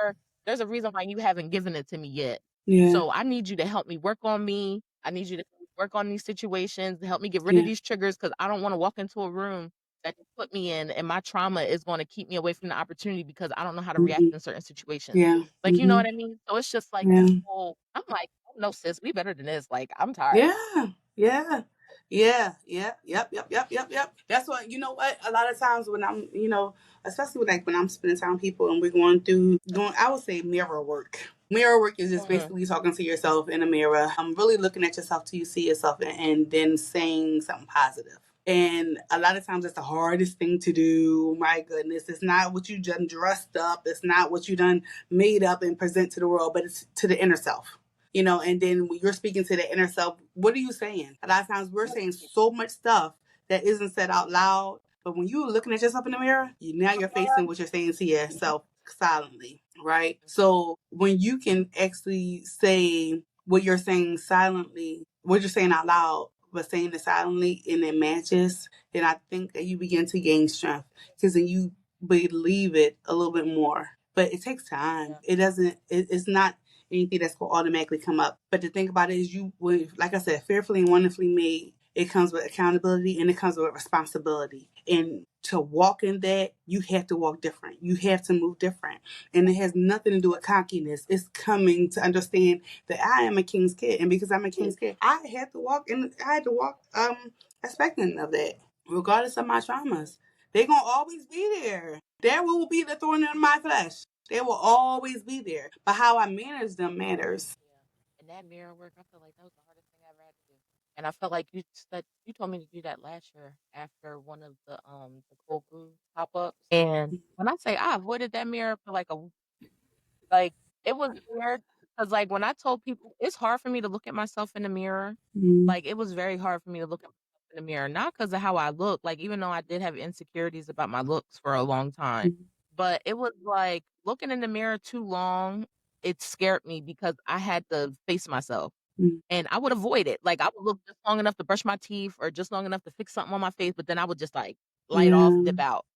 "Lord, there's a reason why you haven't given it to me yet. yeah, So I need you to help me work on me. I need you to work on these situations, help me get rid of yeah. these triggers because I don't want to walk into a room that you put me in and my trauma is going to keep me away from the opportunity because I don't know how to react Mm-hmm. in certain situations. Yeah. Like, you know Mm-hmm. what I mean? So it's just like Yeah. this whole, I'm like, oh, no, sis, we better than this. Like, I'm tired. Yeah. Yeah. Yeah. Yeah. Yep. Yep. Yep. Yep. Yep. That's what you know. What a lot of times when I'm, especially like when I'm spending time with people and we're going, I would say mirror work. Mirror work is just Mhm. basically talking to yourself in a mirror. I'm really looking at yourself till you see yourself and then saying something positive. And a lot of times it's the hardest thing to do. My goodness, it's not what you done dressed up. It's not what you done made up and present to the world, but it's to the inner self. And then when you're speaking to the inner self, what are you saying? A lot of times we're saying so much stuff that isn't said out loud. But when you're looking at yourself in the mirror, now you're facing what you're saying to yourself silently, right? So when you can actually say what you're saying silently, what you're saying out loud, but saying it silently and it matches, then I think that you begin to gain strength because then you believe it a little bit more. But it takes time. Yeah. It doesn't, it's not anything that's going to automatically come up. But the thing about it is like I said, fearfully and wonderfully made, it comes with accountability and it comes with responsibility. And to walk in that, you have to walk different. You have to move different. And it has nothing to do with cockiness. It's coming to understand that I am a king's kid. And because I'm a king's kid, I had to walk expecting of that. Regardless of my traumas. They're gonna always be there. There will be the thorn in my flesh. They will always be there. But how I manage them matters. Yeah. And that mirror work, I feel like that was the hardest thing I ever had to do. And I felt like you told me to do that last year after one of the cold brew pop ups. And when I say I avoided that mirror for like it was weird because like when I told people it's hard for me to look at myself in the mirror. Mm-hmm. Like it was very hard for me to look at myself in the mirror, not because of how I look. Like even though I did have insecurities about my looks for a long time, but it was like looking in the mirror too long. It scared me because I had to face myself. Mm-hmm. And I would avoid it. Like I would look just long enough to brush my teeth or just long enough to fix something on my face, but then I would just like light off, Yeah. dip out.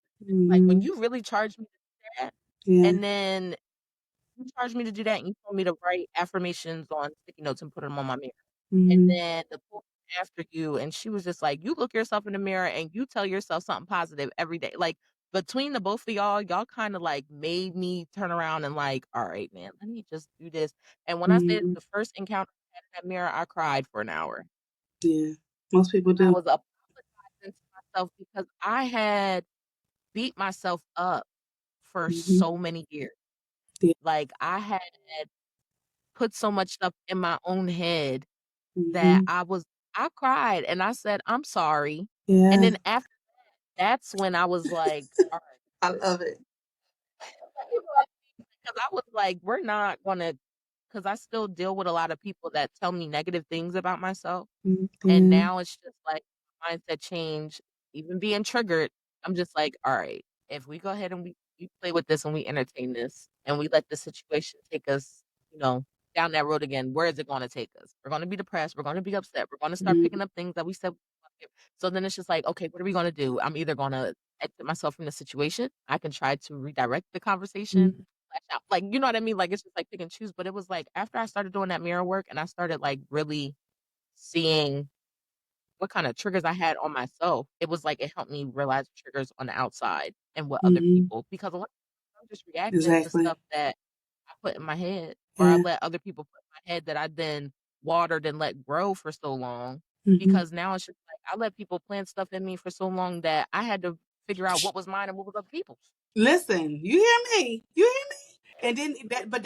Like when Mm-hmm. you really charge me to do that, Yeah. and then you charged me to do that and you told me to write affirmations on sticky notes and put them on my mirror. And Mm-hmm. then the woman after you, and she was just like, you look yourself in the mirror and you tell yourself something positive every day. Like between the both of y'all kind of like made me turn around and like, all right, man, let me just do this. And when I said Mm-hmm. the first encounter I had in that mirror, I cried for an hour. Yeah. Most people I do. was apologizing to myself because I had beat myself up for Mm-hmm. so many years. Yeah. Like I had put so much stuff in my own head that Mm-hmm. I cried and I said, "I'm sorry." And Yeah. then after that's when I was like, "All I love it. right." Because I was like, "We're not gonna," because I still deal with a lot of people that tell me negative things about myself. And Yeah. now it's just like mindset change, even being triggered. I'm just like, all right, if we go ahead and we play with this and we entertain this and we let the situation take us, you know, down that road again, where is it going to take us? We're going to be depressed. We're going to be upset. We're going to start Mm-hmm. picking up things that we said. So then it's just like, okay, what are we going to do? I'm either going to exit myself from the situation. I can try to redirect the conversation. Lash out. Like, you know what I mean? Like, it's just like pick and choose. But it was like after I started doing that mirror work and I started like really seeing what kind of triggers I had on myself, it was like it helped me realize triggers on the outside and what other Mm-hmm. people because a lot of times I'm just reacting to Exactly. stuff that I put in my head or I Yeah. let other people put in my head that I then watered and let grow for so long Mm-hmm. because now it's just like I let people plant stuff in me for so long that I had to figure out what was mine and what was other people's. Listen, you hear me? You hear me? And then but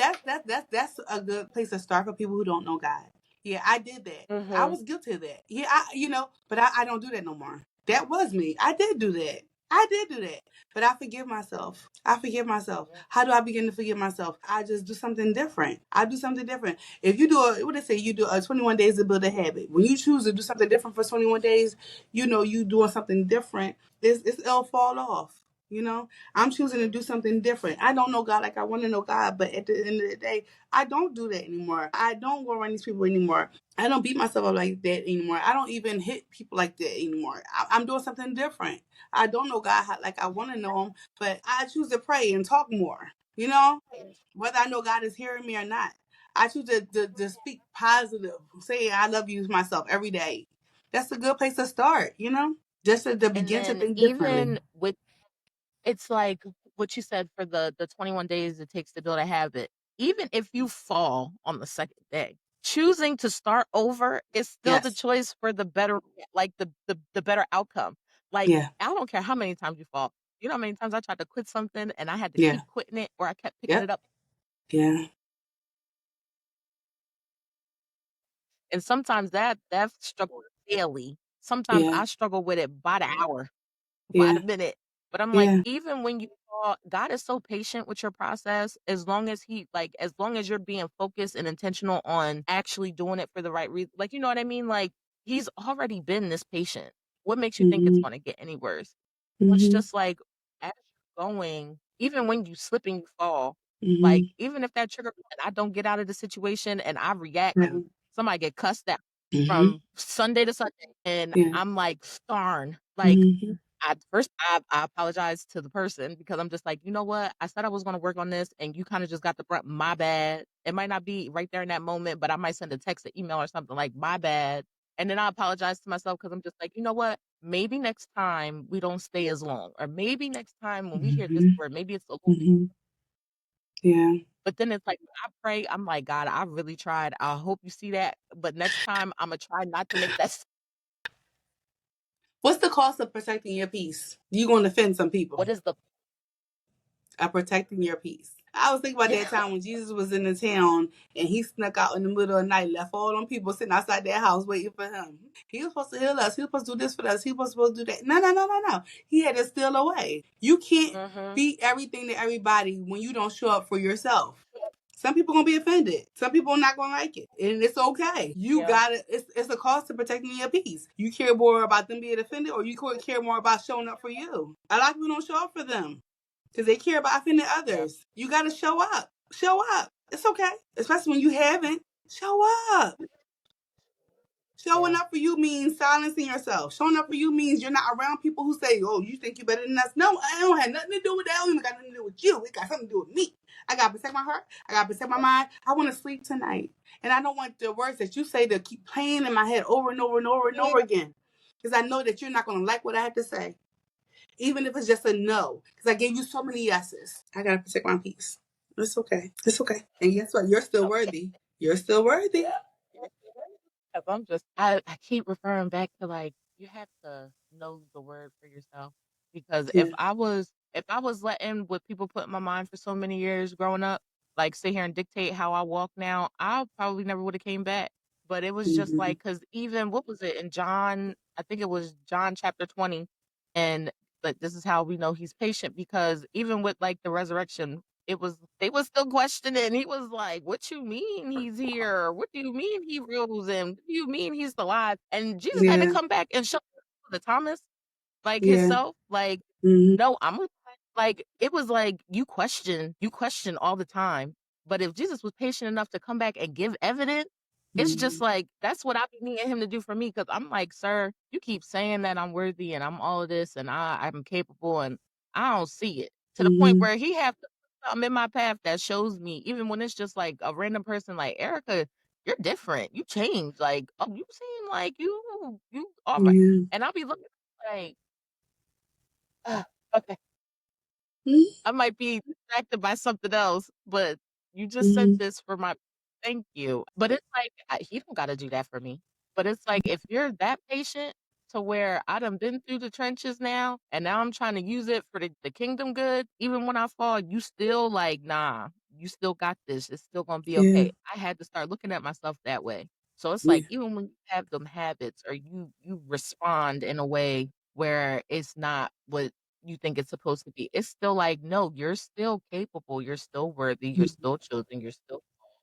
that's a good place to start for people who don't know God. Yeah, I did that. I Mhm. was guilty of that. Yeah, but I don't do that no more. That was me. I did do that. I did do that. But I forgive myself. I forgive myself. Yeah. How do I begin to forgive myself? I just do something different. I do something different. If you do what they say, you do 21 days to build a habit. When you choose to do something different for 21 days, you doing something different. It'll fall off. You know, I'm choosing to do something different. I don't know God like I want to know God, but at the end of the day, I don't do that anymore. I don't go around these people anymore. I don't beat myself up like that anymore. I don't even hit people like that anymore. I'm doing something different. I don't know God like I want to know Him, but I choose to pray and talk more. You know, whether I know God is hearing me or not. I choose to speak positive, say I love you myself every day. That's a good place to start, just to And begin to then think differently. even with it's like what you said for the 21 days it takes to build a habit. Even if you fall on the second day, choosing to start over is still the Yes. choice for the better like the better outcome. Like, Yeah. I don't care how many times you fall. You know how many times I tried to quit something and I had to Yeah. keep quitting it or I kept picking Yep. it up. Yeah. And sometimes that struggle is daily. Sometimes Yeah. I struggle with it by the hour. By Yeah. the minute. But I'm like, Yeah. even when you fall, God is so patient with your process as long as you're being focused and intentional on actually doing it for the right reason. Like, you know what I mean? Like, he's already been this patient. What makes you think it's Mhm. gonna get any worse? So it's Mhm. just like as you're going, even when you slip and you fall, like Mhm. even if that trigger point, I don't get out of the situation and I react Right. and somebody get cussed out Mhm. from Sunday to Sunday and Yeah. I'm like, darn, like Mhm. I apologize to the person because I'm just like, you know what? I said I was gonna work on this and you kind of just got the brunt. My bad. It might not be right there in that moment, but I might send a text, an email, or something like my bad. And then I apologize to myself because I'm just like, you know what? maybe next time we don't stay as long, or maybe next time when we hear this Mhm. word, maybe it's a little bit. Mhm. Yeah. But then it's like, when I pray, I'm like, God, I really tried. I hope you see that. But next time, I'm gonna try not to make that. What's the cost of protecting your peace? You going to offend some people. What is the? Of protecting your peace. I was thinking about Yeah. that time when Jesus was in the town and he snuck out in the middle of the night, left all them people sitting outside their house waiting for him. He was supposed to heal us. He was supposed to do this for us. He was supposed to do that. No, no, no, no, no. He had to steal away. You can't Mm-hmm. be everything to everybody when you don't show up for yourself. Some people gonna be offended. Some people are not gonna like it, and it's okay. You Yeah. gotta. It's a cost to protecting your peace. You care more about them being offended, or you care more about showing up for you. A lot of people don't show up for them because they care about offending Yeah. others. You gotta show up. Show up. It's okay, especially when you haven't. Show up. Showing Yeah. up for you means silencing yourself. Showing up for you means you're not around people who say, "Oh, you think you're better than us." No, I don't have nothing to do with that. It don't even got nothing to do with you. It got something to do with me. I gotta protect my heart. I gotta protect my mind. I want to sleep tonight, and I don't want the words that you say to keep playing in my head over and over and over and Yeah. over again, because I know that you're not gonna like what I have to say, even if it's just a no. Because I gave you so many yeses. I gotta protect my peace. It's okay. It's okay. And guess what? You're still Okay. worthy. You're still worthy. Yeah. 'Cause I keep referring back to, like, you have to know the word for yourself, because Yeah. if I was letting what people put in my mind for so many years growing up, like, sit here and dictate how I walk now, I probably never would have came back. But it was just Mm-hmm. like, because even what was it in John? I think it was John chapter 20, and but this is how we know he's patient, because even with, like, the resurrection, it was they was still questioning. He was like, "What you mean he's here? What do you mean he rose? And what do you mean he's alive?" And Jesus had to Yeah. come back and show the Thomas, like, Yeah. himself, like, Mm-hmm. "No, I'm a," like, it was like, you question all the time, but if Jesus was patient enough to come back and give evidence, it's Mm-hmm. just like, that's what I be needing him to do for me, because 'cause I'm like, "Sir, you keep saying that I'm worthy and I'm all of this and I'm capable, and I don't see it." To the point Mm-hmm. where he have to put something in my path that shows me, even when it's just like a random person, like, "Erica, you're different. You changed. Like, oh, you seem like you alright." Yeah. And I'll be looking like, "Ugh, okay." Mm-hmm. I might be distracted by something else, but you just said Mm-hmm. this for my thank you. But it's like, he don't gotta do that for me. But it's like, if you're that patient to where I done been through the trenches now, and now I'm trying to use it for the kingdom good, even when I fall, you still like, "Nah, you still got this. It's still gonna be Yeah. okay." I had to start looking at myself that way. So it's Yeah. like, even when you have them habits, or you respond in a way where it's not what you think it's supposed to be, it's still like, no, you're still capable, you're still worthy, you're Mm-hmm. still chosen, you're still,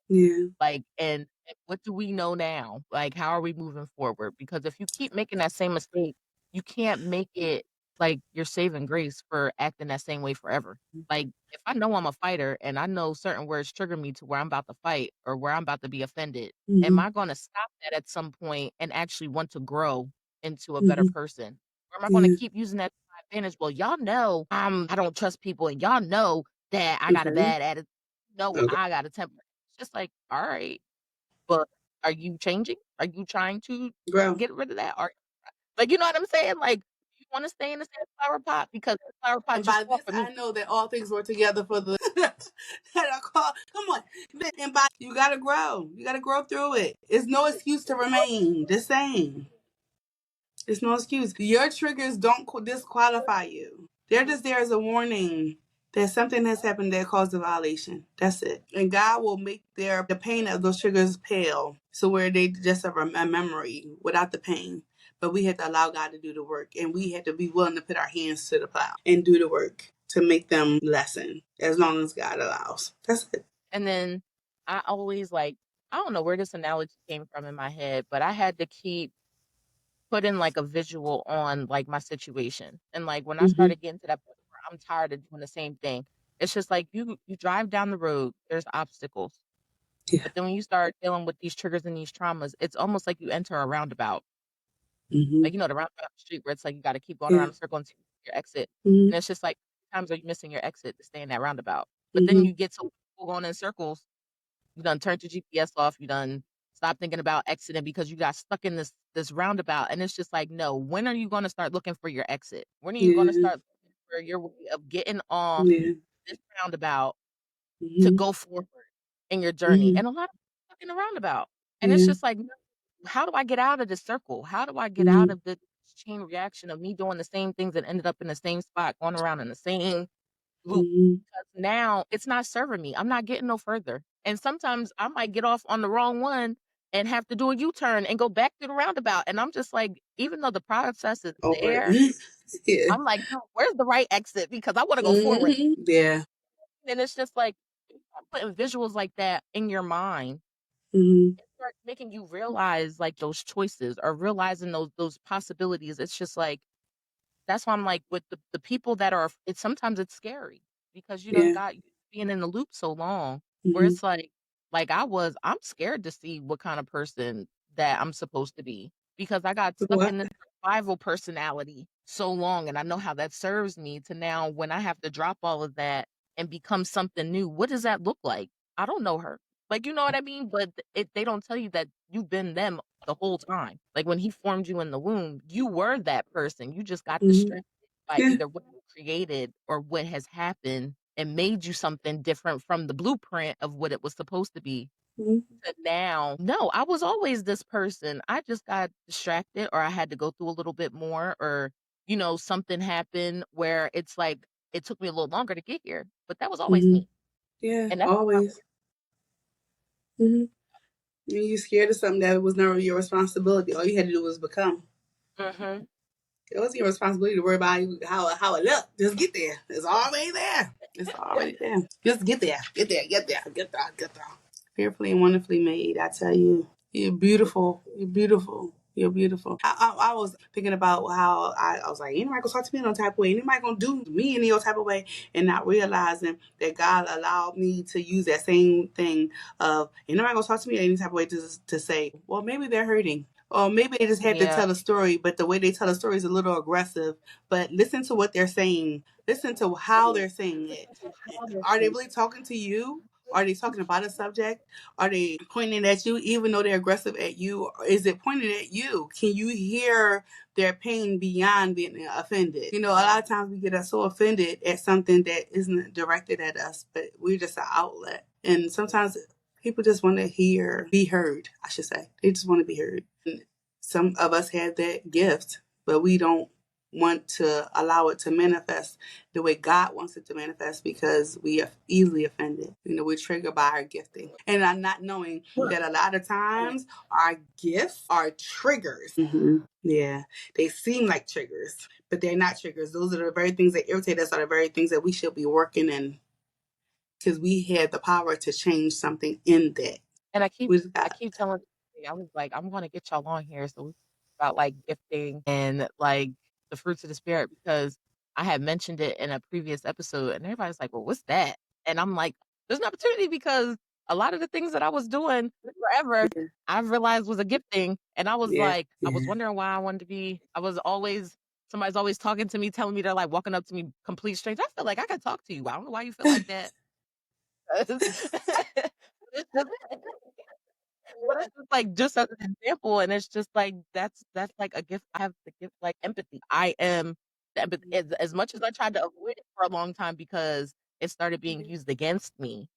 Yeah. like, and what do we know now? Like, how are we moving forward? Because if you keep making that same mistake, you can't make it like your saving grace for acting that same way forever. Like, if I know I'm a fighter and I know certain words trigger me to where I'm about to fight or where I'm about to be offended, am Mm-hmm. I going to stop that at some point and actually want to grow into a better Mm-hmm. person? Or am I going to Yeah. keep using that to my advantage? Well, y'all know I don't trust people, and y'all know that I got a Okay. bad attitude. No, Okay. I got a temper. It's just like, all right, but are you changing? Are you trying to Grow. get rid of that? Or, like, you know what I'm saying? Like, you want to stay in the same flower pot, because the flower pot And just by fought this, for I me. know that all things work together for the that I call. Come on, and by you gotta grow. You gotta grow through it. It's no excuse to remain the same. It's no excuse. Your triggers don't disqualify you. They're just there as a warning that something has happened that caused a violation. That's it. And God will make the pain of those triggers pale, so where they just have a memory without the pain. But we have to allow God to do the work, and we have to be willing to put our hands to the plow and do the work to make them lessen, as long as God allows. That's it. And then I always, like, I don't know where this analogy came from in my head, but I had to keep putting, like, a visual on, like, my situation. And, like, when I Mm-hmm. started getting to that point where I'm tired of doing the same thing, it's just like, you drive down the road, there's obstacles. Yeah. But then when you start dealing with these triggers and these traumas, it's almost like you enter a roundabout. Mm-hmm. Like, the roundabout street where it's like you gotta keep going Yeah. around a circle until your exit. Mm-hmm. And it's just like, how many times are you missing your exit to stay in that roundabout? But then Mm-hmm. you get so comfortable going in circles, you done turned your GPS off, you done stop thinking about exiting because you got stuck in this roundabout. And it's just like, no, when are you going to start looking for your exit? When are you going to Yeah. start looking for your way of getting off Yeah. this roundabout to Mhm. go forward in your journey? Mhm. And a lot of people stuck in the roundabout. And it's Yeah. just like, no, how do I get out of this circle? How do I get out Mhm. of this chain reaction of me doing the same things and ended up in the same spot, going around in the same loop? Mhm. Because now it's not serving me. I'm not getting no further. And sometimes I might get off on the wrong one and have to do a U-turn and go back to the roundabout. And I'm just like, even though the process is Over there, it. Yeah. I'm like, no, where's the right exit? Because I want to go forward. Mhm. Yeah. And it's just like putting visuals like that in your mind, Mhm. it starts making you realize like those choices or realizing those possibilities. It's just like that's why I'm like with the people that are it's sometimes it's scary because you done Yeah. got being in the loop so long where Mhm. it's like I'm scared to see what kind of person that I'm supposed to be because I got stuck What? in this survival personality so long and I know how that serves me to now when I have to drop all of that and become something new, what does that look like? I don't know her. Like you know what I mean? But they don't tell you that you've been them the whole time. Like when he formed you in the womb, you were that person. You just got Mhm. distracted by Yeah. either what you created or what has happened and made you something different from the blueprint of what it was supposed to be. Mhm. To now, no, I was always this person. I just got distracted or I had to go through a little bit more or, something happened where it's like it took me a little longer to get here, but that was always Mhm. me. Yeah. And that's Always. Mhm. And you scared of something that was never your responsibility. All you had to do was become. hmm It wasn't your responsibility to worry about how it looked. Just get there. It's already there. It's already there. Just get there. Get there. Get there. Get there. Get there. Fearfully and wonderfully made. I tell you, you're beautiful. You're beautiful. You're beautiful. I was thinking about how I was like, anybody gonna talk to me in no type of way? Anybody gonna do me in no type of way? And not realizing that God allowed me to use that same thing of anybody gonna talk to me in any type of way to say, well, maybe they're hurting. Or maybe they just have to Yeah. tell a story, but the way they tell a story is a little aggressive. But listen to what they're saying. Listen to how they're saying it. Listen to how they're Are they saying really talking to you? Are they talking about a subject? Are they pointing at you, even though they're aggressive at you? Or is it pointed at you? Can you hear their pain beyond being offended? A lot of times we get so offended at something that isn't directed at us, but we're just an outlet. And sometimes people just want to be heard, I should say. They just want to be heard. And some of us have that gift, but we don't want to allow it to manifest the way God wants it to manifest because we are easily offended. We're triggered by our gifting. And I'm not knowing that a lot of times our gifts are triggers. Yeah, they seem like triggers, but they're not triggers. Those are the very things that irritate us, are the very things that we should be working in because we had the power to change something in that And with I God. keep telling I was like, I'm gonna get y'all on here so we can talk about like gifting and like the fruits of the spirit because I had mentioned it in a previous episode and everybody's like, well, what's that? And I'm like, there's an opportunity because a lot of the things that I was doing forever, Yeah, I've realized was a gifting. And I was yeah, like, I was yeah, wondering why I wanted to be, I was always, somebody's always talking to me, telling me they're like walking up to me, complete strange. I feel like I could talk to you. I don't know why you feel like that. It's just but it's just like just as an example, and it's just like that's like a gift. I have the gift like empathy. I am the empathy as much as I tried to avoid it for a long time because it started being used against me,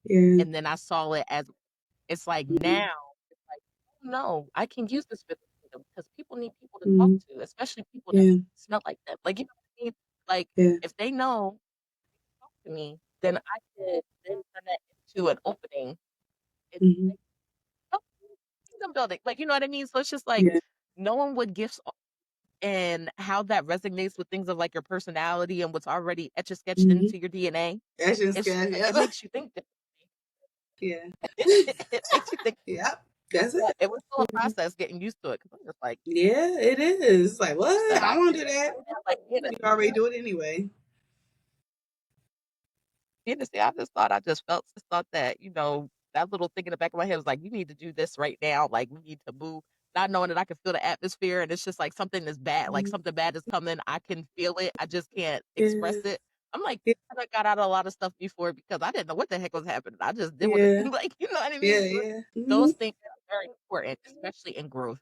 yeah, and then I saw it as it's like mhm, now it's like oh, no, I can use this for the kingdom because people need people to talk mhm, to, especially people that yeah, smell like them. Like you know what I mean? Like yeah, if they know talk to me, then I could then turn that into an opening. It's mhm, like oh, kingdom building. Like, you know what I mean? So it's just like yeah, knowing what gifts and how that resonates with things of like your personality and what's already etch a sketched mhm. into your DNA. That's just It's good. it Yeah, makes you think yeah, it makes you think. yep. That's But it. it was still a process getting used to it because I'm just like, Yeah, it is. Like what? you said I I don't want did to do it. that. I'm like, You already do it anyway. honestly, I just thought I just thought that, that little thing in the back of my head was like, you need to do this right now. Like we need to move. Not knowing that I can feel the atmosphere and it's just like something is bad, like Mhm. something bad is coming. I can feel it. I just can't express Yeah, it. I'm like, yeah, I done got out of a lot of stuff before because I didn't know what the heck was happening. I just did what, yeah, like, you know what I yeah, mean? So yeah. those Mhm. things very important, especially in growth,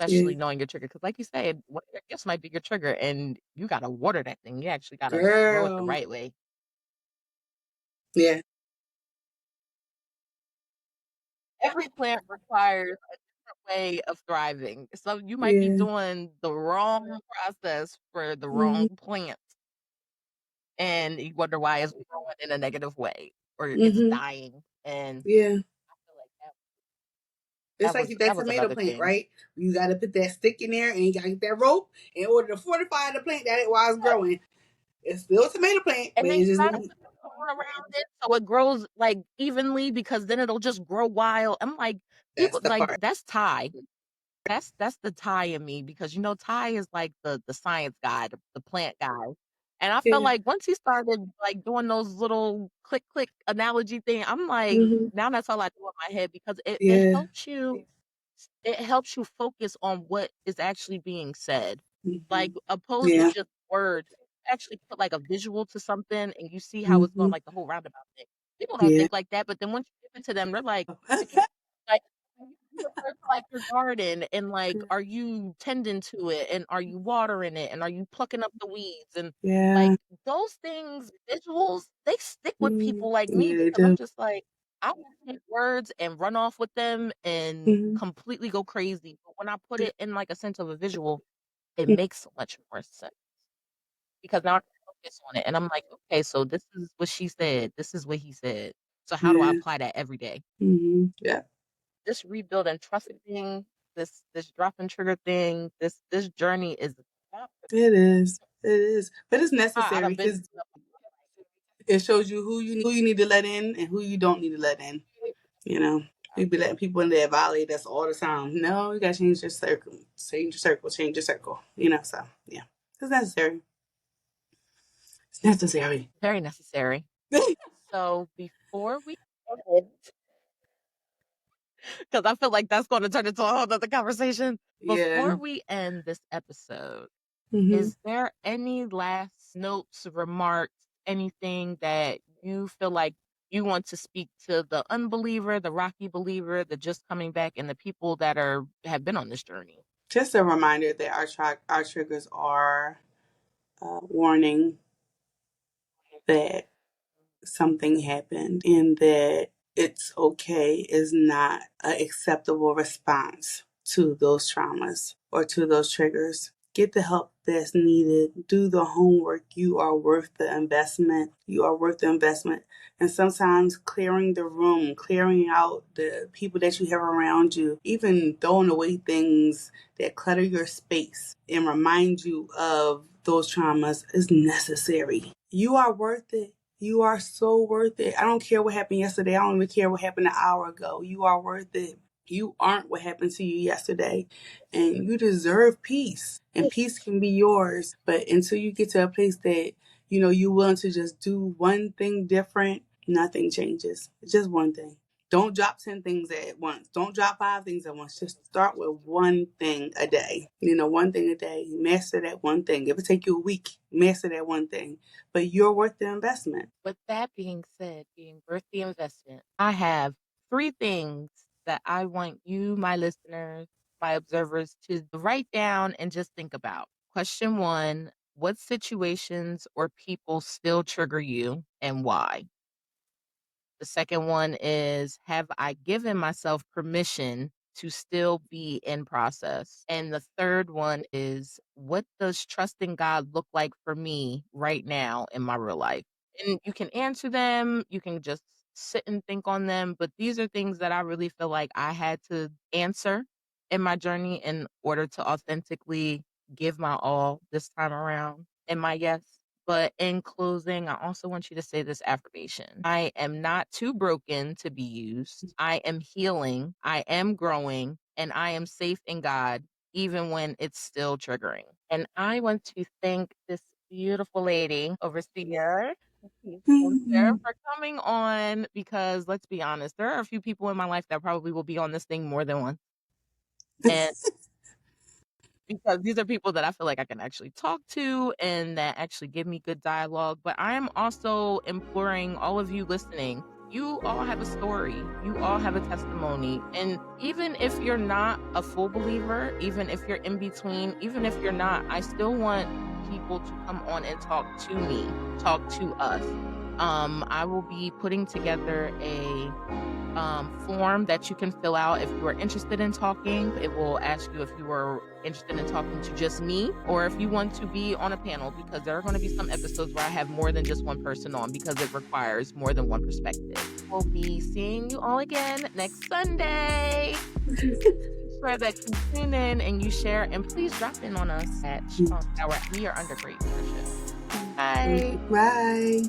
Yeah. especially knowing your trigger. Because, like you said, one of your gifts might be your trigger, and you got to water that thing. You actually got to grow it the Girl. right way. Yeah. Every plant requires a different way of thriving. So you might be Yeah. doing the wrong process for the Hmm. wrong plant, and you wonder why it's growing in a negative way or it's Hmm. dying. And Yeah. I feel like It's like that that was tomato another plant, thing. right? You got to put that stick in there and you got to get that rope in order to fortify the plant that it while it's growing. It's still a tomato plant, And but then you it just gotta needs. put the cone around it so it grows like evenly because then it'll just grow wild. I'm like, That's people the like part. that's Ty. That's the Ty in me because Ty is like the science guy, the plant guy. And I felt Yeah. like once he started like doing those little click click analogy thing, I'm like, Hmm. now that's all I do in my head because Yeah. it helps you focus on what is actually being said. Hmm. Like opposed to Yeah. just words. Actually put like a visual to something and you see how it's going Hmm. like the whole roundabout thing. People don't Yeah. think like that, but then once you give it to them, they're like you refer to like your garden and like are you tending to it and are you watering it and are you plucking up the weeds and like Yeah. those things, visuals, they stick with Mm. people like me Yeah, they because I'm do. just like I will take words and run off with them and Hmm. completely go crazy. But when I put it in like a sense of a visual, it makes so much more sense because now I can focus on it and I'm like, okay, so this is what she said, this is what he said. So how do I Yeah. apply that every day? Yeah. This rebuild and trust thing, this drop and trigger thing, this journey is not It is. It is. But it's I'd necessary have been because it shows you who you need to let in and who you don't need to let in. You know, you be letting people in there violate us all the time. No, you gotta change your circle, change your circle, change your circle. You know, so yeah, it's necessary. It's necessary. very necessary. So before we because I feel like that's going to turn into a whole other conversation. Yeah. Before we end this episode, Hmm. is there any last notes, remarks, anything that you feel like you want to speak to the unbeliever, the rocky believer, the just coming back, and the people that have been on this journey? Just a reminder that our triggers are warning that something happened and that it's okay is not an acceptable response to those traumas or to those triggers. Get the help that's needed. Do the homework. You are worth the investment. You are worth the investment. And sometimes clearing the room, clearing out the people that you have around you, even throwing away things that clutter your space and remind you of those traumas is necessary. You are worth it. You are so worth it. I don't care what happened yesterday. I don't even care what happened an hour ago. You are worth it. You aren't what happened to you yesterday. And you deserve peace. And peace can be yours. But until you get to a place that, you're willing to just do one thing different, nothing changes. It's just one thing. Don't drop 10 things at once. Don't drop 5 things at once. Just start with one thing a day. One thing a day. Master that one thing. If it take you a week, master that one thing. But you're worth the investment. With that being said, being worth the investment, I have three things that I want you, my listeners, my observers, to write down and just think about. Question one: what situations or people still trigger you and why? The second one is, have I given myself permission to still be in process? And the third one is, what does trusting God look like for me right now in my real life? And you can answer them, you can just sit and think on them, but these are things that I really feel like I had to answer in my journey in order to authentically give my all this time around. And my yes. But in closing, I also want you to say this affirmation: I am not too broken to be used. I am healing. I am growing. And I am safe in God, even when it's still triggering. And I want to thank this beautiful lady, Overseer Spencer, for coming on because let's be honest, there are a few people in my life that probably will be on this thing more than once. And because these are people that I feel like I can actually talk to and that actually give me good dialogue. But I am also imploring all of you listening you all have a story. You all have a testimony. And even if you're not a full believer, even if you're in between, even if you're not, I still want people to come on and talk to me, talk to us. I will be putting together a form that you can fill out if you are interested in talking. It will ask you if you are interested in talking to just me or if you want to be on a panel, because there are going to be some episodes where I have more than just one person on because it requires more than one perspective. We'll be seeing you all again next Sunday. Sure that you tune in and you share, and please drop in on us at we are under great leadership. Bye. Bye.